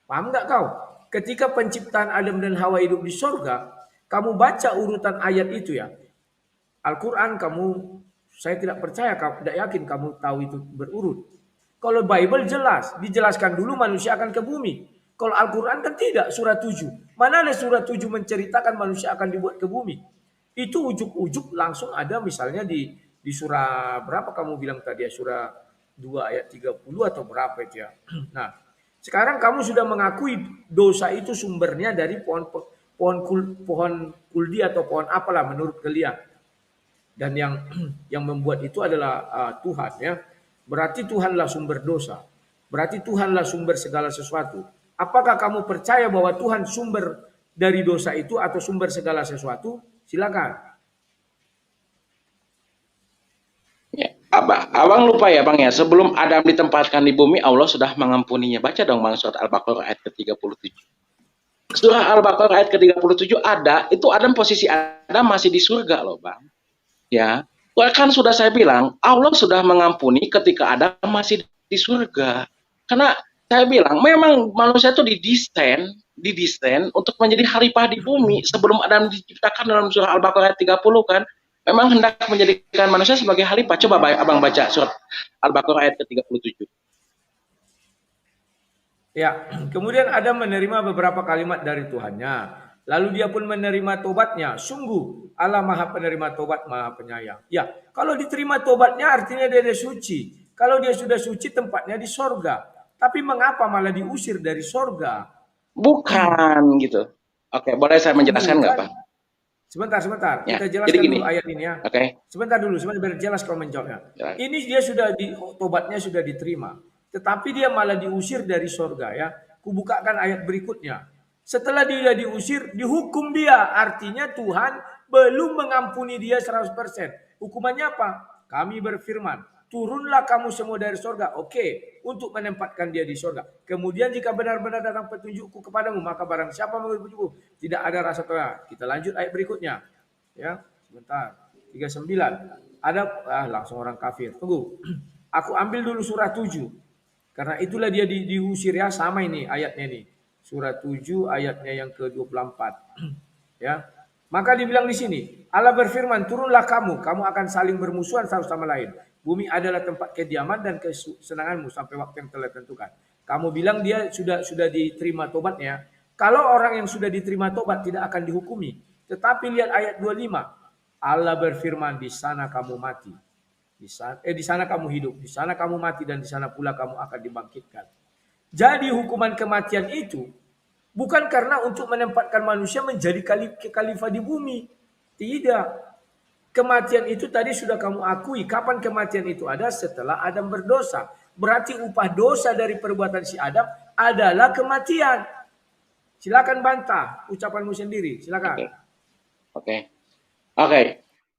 Paham nggak kau? Ketika penciptaan Adam dan Hawa hidup di sorga, kamu baca urutan ayat itu ya. Al-Quran saya tidak percaya, tidak yakin kamu tahu itu berurut. Kalau Bible jelas, dijelaskan dulu manusia akan ke bumi. Kalau Al-Quran kan tidak, surat 7. Mana ada surat 7 menceritakan manusia akan dibuat ke bumi? Itu ujuk-ujuk langsung ada misalnya di surah berapa kamu bilang tadi ya, surah 2 ayat 30 atau berapa itu ya. Nah, sekarang kamu sudah mengakui dosa itu sumbernya dari pohon kuldi atau pohon apalah menurut kalian. Dan yang membuat itu adalah Tuhan ya. Berarti Tuhanlah sumber dosa. Berarti Tuhanlah sumber segala sesuatu. Apakah kamu percaya bahwa Tuhan sumber dari dosa itu atau sumber segala sesuatu? Silakan. Ya, abang lupa ya Bang ya, sebelum Adam ditempatkan di bumi Allah sudah mengampuninya. Baca dong Bang surat Al-Baqarah ayat ke-37. Surah Al-Baqarah ayat ke-37 ada, itu Adam posisi Adam masih di surga loh Bang. Ya, kan sudah saya bilang, Allah sudah mengampuni ketika Adam masih di surga. Karena saya bilang, memang manusia itu didesain untuk menjadi khalifah di bumi sebelum Adam diciptakan dalam surah Al-Baqarah ayat 30 kan. Memang hendak menjadikan manusia sebagai khalifah. Coba Abang baca surat Al-Baqarah ayat ke-37. Ya, kemudian Adam menerima beberapa kalimat dari Tuhannya. Lalu dia pun menerima tobatnya. Sungguh Allah Maha Penerima Tobat, Maha Penyayang. Ya, kalau diterima tobatnya artinya dia suci. Kalau dia sudah suci tempatnya di sorga. Tapi mengapa malah diusir dari sorga? Bukan gitu. Oke, boleh saya menjelaskan nggak Pak? Sebentar. Ya, Kita jelaskan gini. dulu ayat ini ya. Oke. Sebentar biar jelas kalau menjawabnya. Ya. Ini dia sudah tobatnya sudah diterima. Tetapi dia malah diusir dari sorga ya. Kubukakan ayat berikutnya. Setelah dia diusir, dihukum dia. Artinya Tuhan belum mengampuni dia 100%. Hukumannya apa? Kami berfirman, turunlah kamu semua dari sorga. Oke, untuk menempatkan dia di sorga. Kemudian jika benar-benar datang petunjukku kepadamu, maka barang siapa mengikuti petunjukku, tidak ada rasa tolak. Kita lanjut ayat berikutnya. Ya, sebentar. 39. Ada langsung orang kafir. Tunggu. Aku ambil dulu surah 7. Karena itulah dia diusir ya, sama ini ayatnya nih. Surah 7 ayatnya yang ke-24. Ya. Maka dibilang di sini, Allah berfirman, turunlah kamu akan saling bermusuhan satu sama lain. Bumi adalah tempat kediaman dan kesenanganmu sampai waktu yang telah ditentukan. Kamu bilang dia sudah diterima tobatnya. Kalau orang yang sudah diterima tobat tidak akan dihukumi. Tetapi lihat ayat 25. Allah berfirman, di sana kamu mati. Di sana kamu hidup, di sana kamu mati, dan di sana pula kamu akan dibangkitkan. Jadi hukuman kematian itu bukan karena untuk menempatkan manusia menjadi khalifah di bumi. Tidak. Kematian itu tadi sudah kamu akui. Kapan kematian itu ada? Setelah Adam berdosa. Berarti upah dosa dari perbuatan si Adam adalah kematian. Silakan bantah ucapanmu sendiri. Silakan. Oke.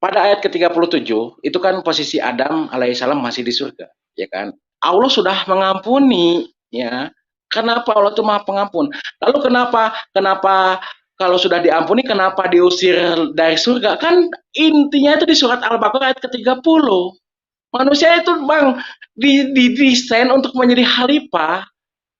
Pada ayat ke-37 itu kan posisi Adam alaihissalam masih di surga, ya kan? Allah sudah mengampuni, ya. Kenapa Allah itu Maha Pengampun? Lalu kenapa kalau sudah diampuni kenapa diusir dari surga? Kan intinya itu di surat Al-Baqarah ayat ke-30. Manusia itu Bang didesain untuk menjadi khalifah.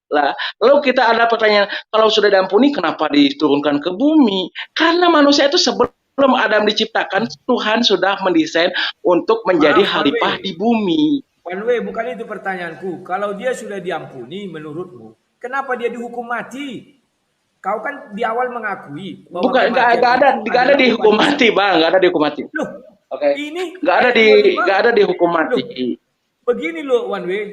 Lah, lalu kita ada pertanyaan, kalau sudah diampuni kenapa diturunkan ke bumi? Karena manusia itu sebelum Adam diciptakan, Tuhan sudah mendesain untuk menjadi khalifah di bumi. Panwe, bukan itu pertanyaanku. Kalau dia sudah diampuni menurutmu, kenapa dia dihukum mati? Kau kan di awal mengakui bahwa bukan nggak ada dihukum mati, Bang, nggak ada dihukum mati. Loh, ini nggak ada dihukum mati. Loh, begini loh, One Way.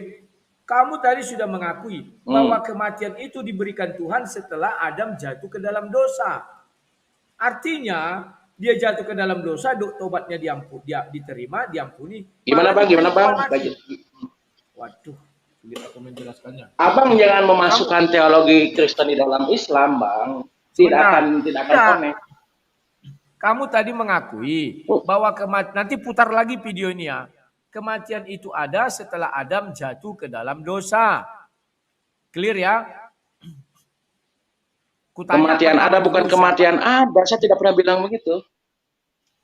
Kamu tadi sudah mengakui bahwa kematian itu diberikan Tuhan setelah Adam jatuh ke dalam dosa. Artinya dia jatuh ke dalam dosa, tobatnya diterima, diampuni. Gimana Bang? Waduh, sulit aku menjelaskannya. Abang jangan memasukkan teologi Kristen di dalam Islam, Bang. Tidak akan connect. Kamu tadi mengakui bahwa nanti putar lagi video ini ya. Kematian itu ada setelah Adam jatuh ke dalam dosa. Clear ya? Kematian ada bukan kematian ada. Saya tidak pernah bilang begitu.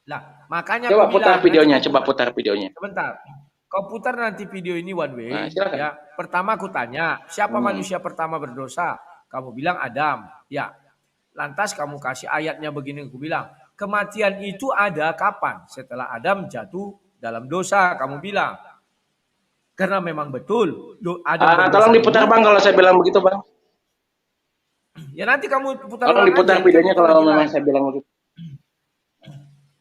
Lah, makanya coba putar videonya, Sebentar. Kau putar nanti video ini One Way. Nah, ya. Pertama aku tanya, siapa manusia pertama berdosa? Kamu bilang Adam. Ya. Lantas kamu kasih ayatnya begini, aku bilang, kematian itu ada kapan? Setelah Adam jatuh dalam dosa, kamu bilang. Karena memang betul. Tolong diputar Bang kalau saya bilang begitu Bang. Ya nanti kamu putar. Tolong diputar videonya kalau memang saya bilang begitu.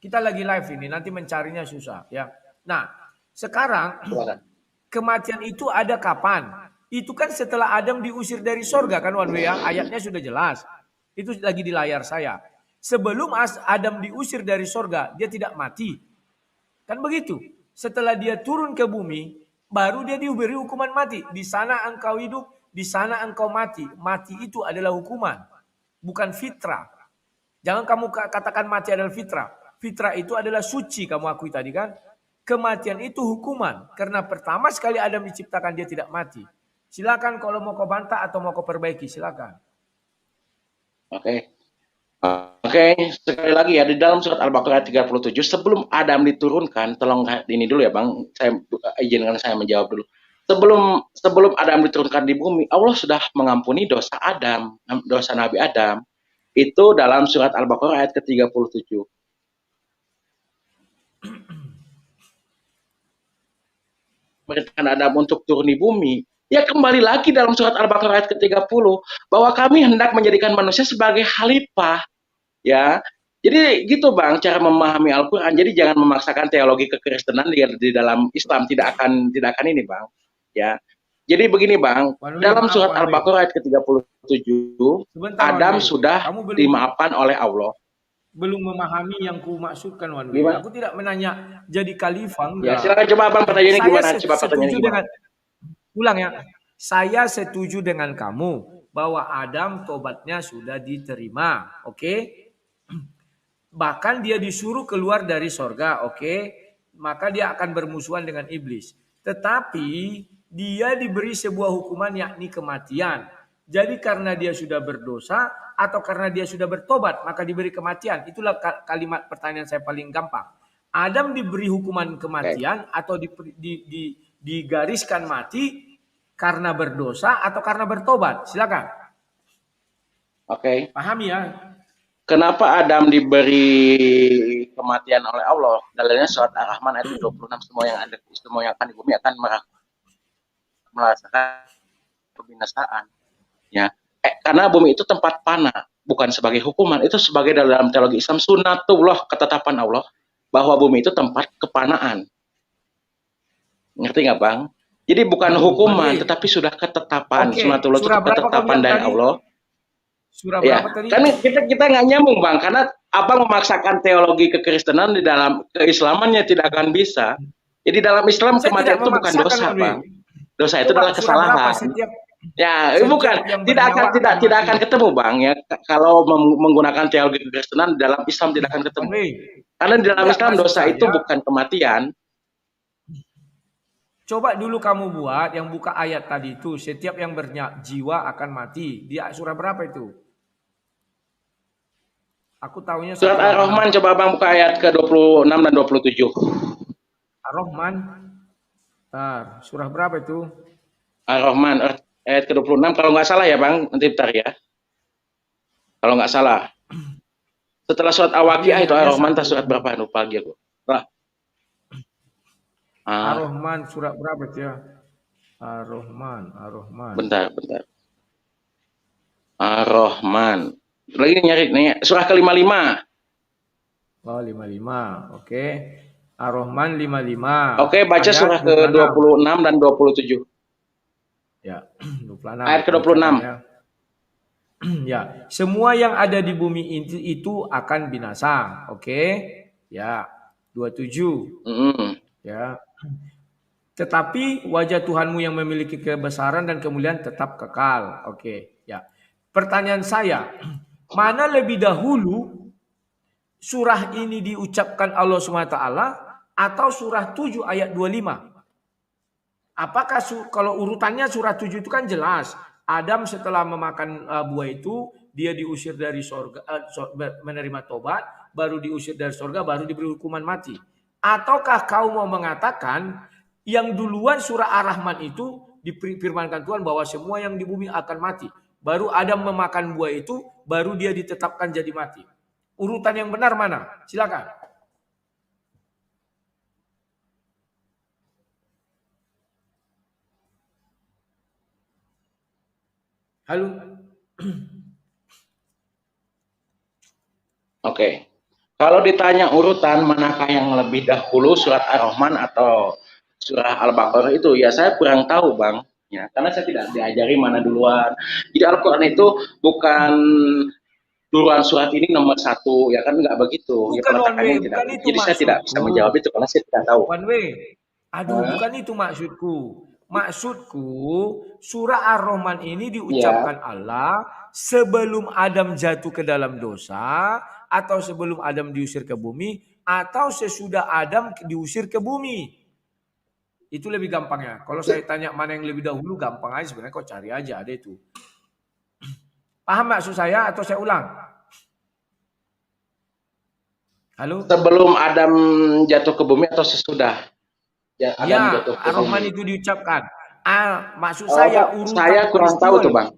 Kita lagi live ini, nanti mencarinya susah ya. Nah, sekarang kematian itu ada kapan? Itu kan setelah Adam diusir dari sorga kan One Way ya. Ayatnya sudah jelas. Itu lagi di layar saya. Sebelum Adam diusir dari sorga, dia tidak mati. Kan begitu. Setelah dia turun ke bumi, baru dia diberi hukuman mati. Di sana engkau hidup, di sana engkau mati. Mati itu adalah hukuman, bukan fitrah. Jangan kamu katakan mati adalah fitrah. Fitrah itu adalah suci, kamu akui tadi kan. Kematian itu hukuman. Karena pertama sekali Adam diciptakan dia tidak mati. Silakan kalau mau kau bantah atau mau kau perbaiki, silakan. Oke. Oke, sekali lagi ya di dalam surat Al-Baqarah ayat 37 sebelum Adam diturunkan, tolong ini dulu ya Bang, saya izinkan saya menjawab dulu. Sebelum sebelum Adam diturunkan di bumi, Allah sudah mengampuni dosa Adam, dosa Nabi Adam. Itu dalam surat Al-Baqarah ayat ke-37. Perintahkan Adam untuk turun di bumi. Ya kembali lagi dalam surat Al-Baqarah ayat ke-30 bahwa kami hendak menjadikan manusia sebagai khalifah. Ya, jadi gitu Bang, cara memahami Al-Quran. Jadi jangan memaksakan teologi kekristenan di dalam Islam, tidak akan ini Bang. Ya, jadi begini Bang, One way, dalam maaf surat One way. Al-Baqarah ayat ke-37, Sebentar One Adam way. sudah Kamu dimaafkan oleh Allah. belum memahami yang ku maksudkan One way. Gimana? Aku tidak menanya jadi khalifah Ya, enggak. silakan coba Bang pertanyaannya Saya gimana? Coba pertanyaannya setuju gimana? dengan ulang ya. Saya setuju dengan kamu bahwa Adam tobatnya sudah diterima, oke? Bahkan dia disuruh keluar dari sorga, oke? Maka dia akan bermusuhan dengan iblis. Tetapi dia diberi sebuah hukuman yakni kematian. Jadi karena dia sudah berdosa atau karena dia sudah bertobat maka diberi kematian. Itulah kalimat pertanyaan saya paling gampang. Adam diberi hukuman kematian atau digariskan mati karena berdosa atau karena bertobat. Silakan. Oke. Pahami ya. Kenapa Adam diberi kematian oleh Allah? Dalilnya surat Ar-Rahman ayat 26, semua yang akan di bumi akan merasakan kebinasaan. Ya, karena bumi itu tempat panah, bukan sebagai hukuman. Itu sebagai dalam teologi Islam sunnatullah, ketetapan Allah bahwa bumi itu tempat kepanaan. Ngerti nggak Bang? Jadi bukan hukuman, tetapi sudah ketetapan. Sunnatullah itu ketetapan dari Allah. Surah ya, berapa tadi? Kan kita nggak nyambung Bang, karena Abang memaksakan teologi kekristenan di dalam keislamannya tidak akan bisa. Jadi dalam Islam kematian itu bukan dosa Bang. Dosa itu adalah kesalahan. Ya, bukan. Tidak akan ketemu Bang ya. Kalau menggunakan teologi kekristenan dalam Islam tidak akan ketemu. Karena di dalam Islam dosa itu bukan kematian. Coba dulu kamu buat yang buka ayat tadi itu, setiap yang berjiwa akan mati. Di surah berapa itu? Aku tahunya surat Ar-Rahman, coba Bang buka ayat ke-26 dan 27. Ar-Rahman. Surah berapa itu? Ar-Rahman ayat ke-26 kalau nggak salah ya Bang, nanti bentar ya. Kalau nggak salah. Setelah surat Al-Waqiah itu Ar-Rahman surat berapa? Lupa lagi aku. Ar-Rahman surat berapa itu ya? Ar-Rahman. Bentar. Ar-Rahman. Lagi nyari surah ke-55. Oh, 55. Oke. Ar-Rahman 55. Oke, baca surah ke-26 dan 27. Ya, 26. Ayat ke-26. Ya, semua yang ada di bumi itu akan binasa. Oke. Ya, 27. Ya. Tetapi wajah Tuhanmu yang memiliki kebesaran dan kemuliaan tetap kekal. Oke, ya. Pertanyaan saya, mana lebih dahulu surah ini diucapkan Allah SWT atau surah 7 ayat 25? Apakah kalau urutannya surah 7 itu kan jelas. Adam setelah memakan buah itu, dia diusir dari sorga, menerima tobat, baru diusir dari sorga, baru diberi hukuman mati. Ataukah kau mau mengatakan yang duluan surah Ar-Rahman itu difirmankan Tuhan bahwa semua yang di bumi akan mati. Baru Adam memakan buah itu, baru dia ditetapkan jadi mati. Urutan yang benar mana? Silakan. Halo. Oke. Kalau ditanya urutan manakah yang lebih dahulu surat Ar-Rahman atau surah Al-Baqarah itu, ya saya kurang tahu Bang. Ya, karena saya tidak diajari mana duluan. Jadi Al-Quran itu bukan duluan surat ini nomor 1, ya kan nggak begitu. Bukan, ya peletakannya tidak. Jadi saya tidak bisa menjawab itu karena saya tidak tahu. One way. Aduh, bukan itu maksudku. Maksudku surah Ar-Rahman ini diucapkan Allah sebelum Adam jatuh ke dalam dosa, atau sebelum Adam diusir ke bumi, atau sesudah Adam diusir ke bumi. Itu lebih gampang ya. Kalau saya tanya mana yang lebih dahulu, gampang aja sebenarnya, kok cari aja ada itu. Paham maksud saya atau saya ulang? Halo? Sebelum Adam jatuh ke bumi atau sesudah Adam Ya, jatuh ke Ar-Rahman bumi? itu diucapkan. Maksud Oh, saya Pak, urutan saya kurang tahu peristiwa tuh, loh. Bang.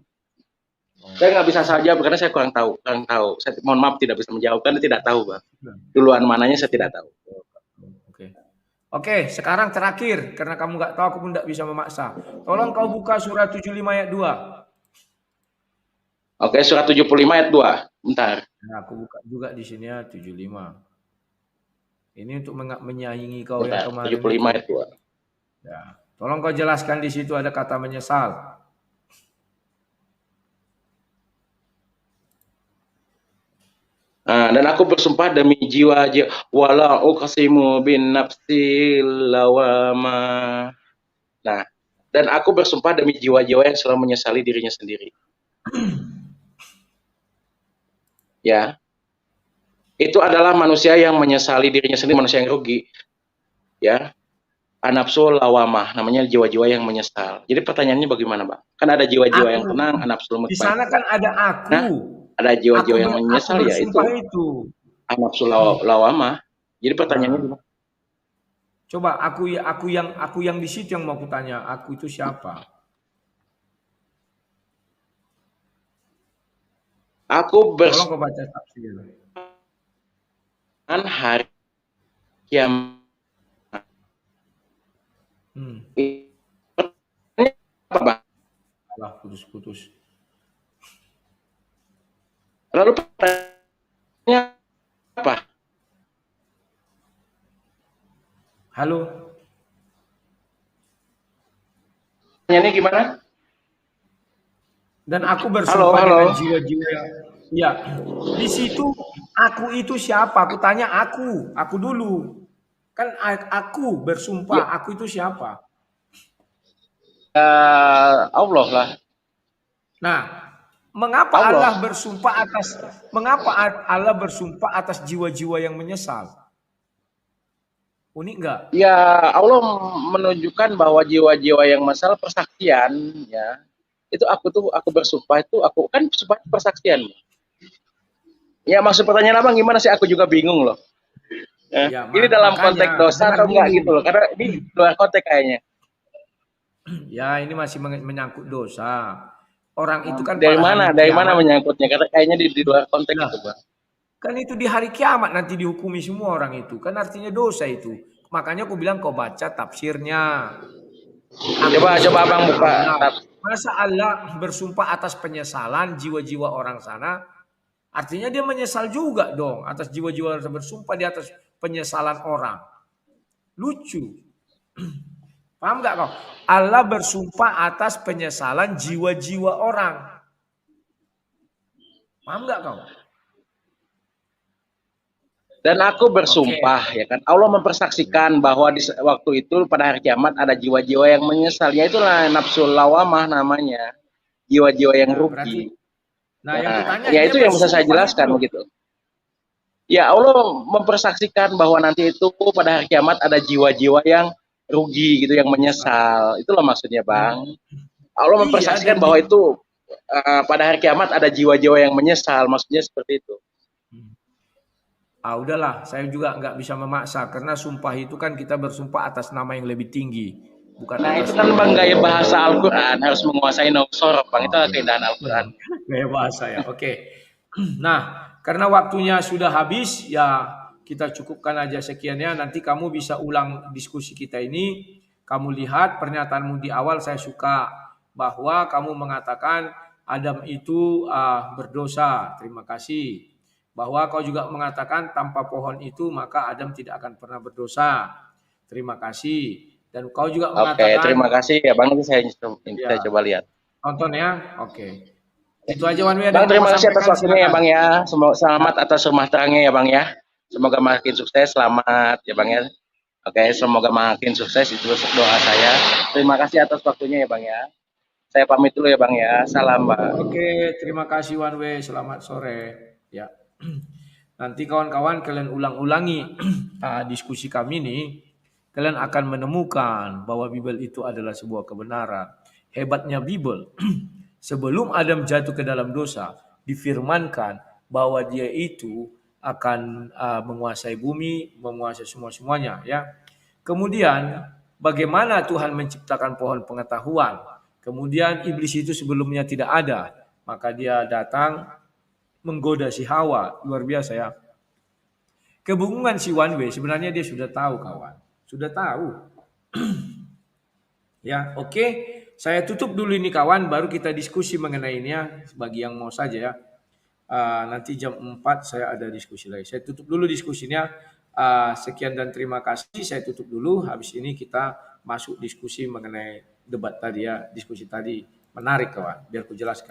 Saya nggak bisa saja karena saya kurang tahu. Saya mohon maaf tidak bisa menjawab karena tidak tahu, Bang. Duluan mananya saya tidak tahu. Oke. Oke, sekarang terakhir karena kamu nggak tahu aku pun nggak bisa memaksa. Tolong kau buka surat 75 ayat 2. Oke, surat 75 ayat 2. Bentar. Nah, aku buka juga di sini ya 75. Ini untuk menyaingi kau Bentar. yang kemarin 75 itu. ayat 2. Ya. Tolong kau jelaskan di situ ada kata menyesal. Dan aku bersumpah demi jiwa wala uqsimu bin nafsil lawama. Nah, dan aku bersumpah demi jiwa-jiwa yang selalu menyesali dirinya sendiri. Ya. Itu adalah manusia yang menyesali dirinya sendiri, manusia yang rugi. Ya. Anapsul lawamah, namanya jiwa-jiwa yang menyesal. Jadi pertanyaannya bagaimana, Bang? Kan ada jiwa-jiwa yang tenang, anapsul Di sana kan ada aku. Nah, ada jiwa-jiwa yang menyesal ya itu. Anapsul lawamah. Jadi pertanyaannya gimana? Coba aku yang di situ yang mau kutanya, aku itu siapa? Aku Tolong kau baca tafsir. Hari kiamat. Apa, Bang? Alah, putus-putus. Lalu pertanyaannya apa? Halo. Pertanyaannya gimana? Dan aku bersumpah dengan jiwa-jiwa yang ya. Di situ aku itu siapa? Aku tanya aku dulu. Kan aku bersumpah, aku itu siapa? Allah lah. Nah, mengapa Allah bersumpah atas jiwa-jiwa yang menyesal? Unik enggak? Ya, Allah menunjukkan bahwa jiwa-jiwa yang masalah persaksian, ya. Itu aku bersumpah itu aku kan sumpah persaksian. Ya, maksud pertanyaan Abang gimana sih? Aku juga bingung loh. Ya, ini dalam konteks dosa atau enggak gitu loh? Karena ini luar konteks kayaknya. Ya, ini masih menyangkut dosa. Orang itu kan dari mana menyangkutnya? Karena kayaknya di luar konteks itu, Bang. Kan itu di hari kiamat nanti dihukumi semua orang itu. Kan artinya dosa itu. Makanya aku bilang kau baca tafsirnya. Coba Abang buka. Masa Allah bersumpah atas penyesalan jiwa-jiwa orang sana? Artinya dia menyesal juga dong atas jiwa-jiwa yang bersumpah di atas penyesalan orang. Lucu. Paham nggak kau? Allah bersumpah atas penyesalan jiwa-jiwa orang. Paham nggak kau? Dan aku bersumpah, ya kan, Allah mempersaksikan bahwa di waktu itu pada hari kiamat ada jiwa-jiwa yang menyesal. Ya itulah nafsul lawamah namanya, jiwa-jiwa yang rugi. Ya itu yang bisa saya jelaskan begitu. Ya Allah mempersaksikan bahwa nanti itu pada hari kiamat ada jiwa-jiwa yang rugi gitu, yang menyesal. Itulah maksudnya, Bang. Allah mempersaksikan bahwa itu pada hari kiamat ada jiwa-jiwa yang menyesal, maksudnya seperti itu. Udahlah, saya juga nggak bisa memaksa karena sumpah itu kan kita bersumpah atas nama yang lebih tinggi, bukan atas. Itu kan Bang gaya bahasa Al-Quran, harus menguasai nausorof, Bang. Itu keindahan Al-Quran. Gaya bahasa ya, oke. Nah, karena waktunya sudah habis, ya kita cukupkan aja sekiannya. Nanti kamu bisa ulang diskusi kita ini. Kamu lihat pernyataanmu di awal, saya suka bahwa kamu mengatakan Adam itu berdosa. Terima kasih. Bahwa kau juga mengatakan tanpa pohon itu maka Adam tidak akan pernah berdosa. Terima kasih. Dan kau juga mengatakan. Oke, terima kasih ya Bang. Nanti saya coba lihat. Tonton ya. Oke. Itu aja One Way. Bang, terima kasih atas waktunya ya Bang ya. Selamat atas rumah terangnya ya Bang ya. Semoga makin sukses. Selamat ya Bang ya. Oke, semoga makin sukses, itu doa saya. Terima kasih atas waktunya ya Bang ya. Saya pamit dulu ya Bang ya. Salam Bang. Oke, terima kasih One Way. Selamat sore. Ya. Nanti kawan-kawan kalian ulang-ulangi diskusi kami ini, kalian akan menemukan bahwa Bible itu adalah sebuah kebenaran. Hebatnya Bible, Sebelum Adam jatuh ke dalam dosa, difirmankan bahwa dia itu akan menguasai bumi, menguasai semuanya, ya. Kemudian bagaimana Tuhan menciptakan pohon pengetahuan? Kemudian iblis itu sebelumnya tidak ada, maka dia datang menggoda si Hawa. Luar biasa ya. Kebingungan si One Way sebenarnya dia sudah tahu, kawan. Sudah tahu. Ya, oke. Saya tutup dulu ini, kawan, baru kita diskusi mengenai ini ya, bagi yang mau saja ya. Nanti jam 4 saya ada diskusi lagi. Saya tutup dulu diskusinya. Sekian dan terima kasih. Saya tutup dulu. Habis ini kita masuk diskusi mengenai debat tadi ya, diskusi tadi. Menarik, kawan, biar ku jelaskan.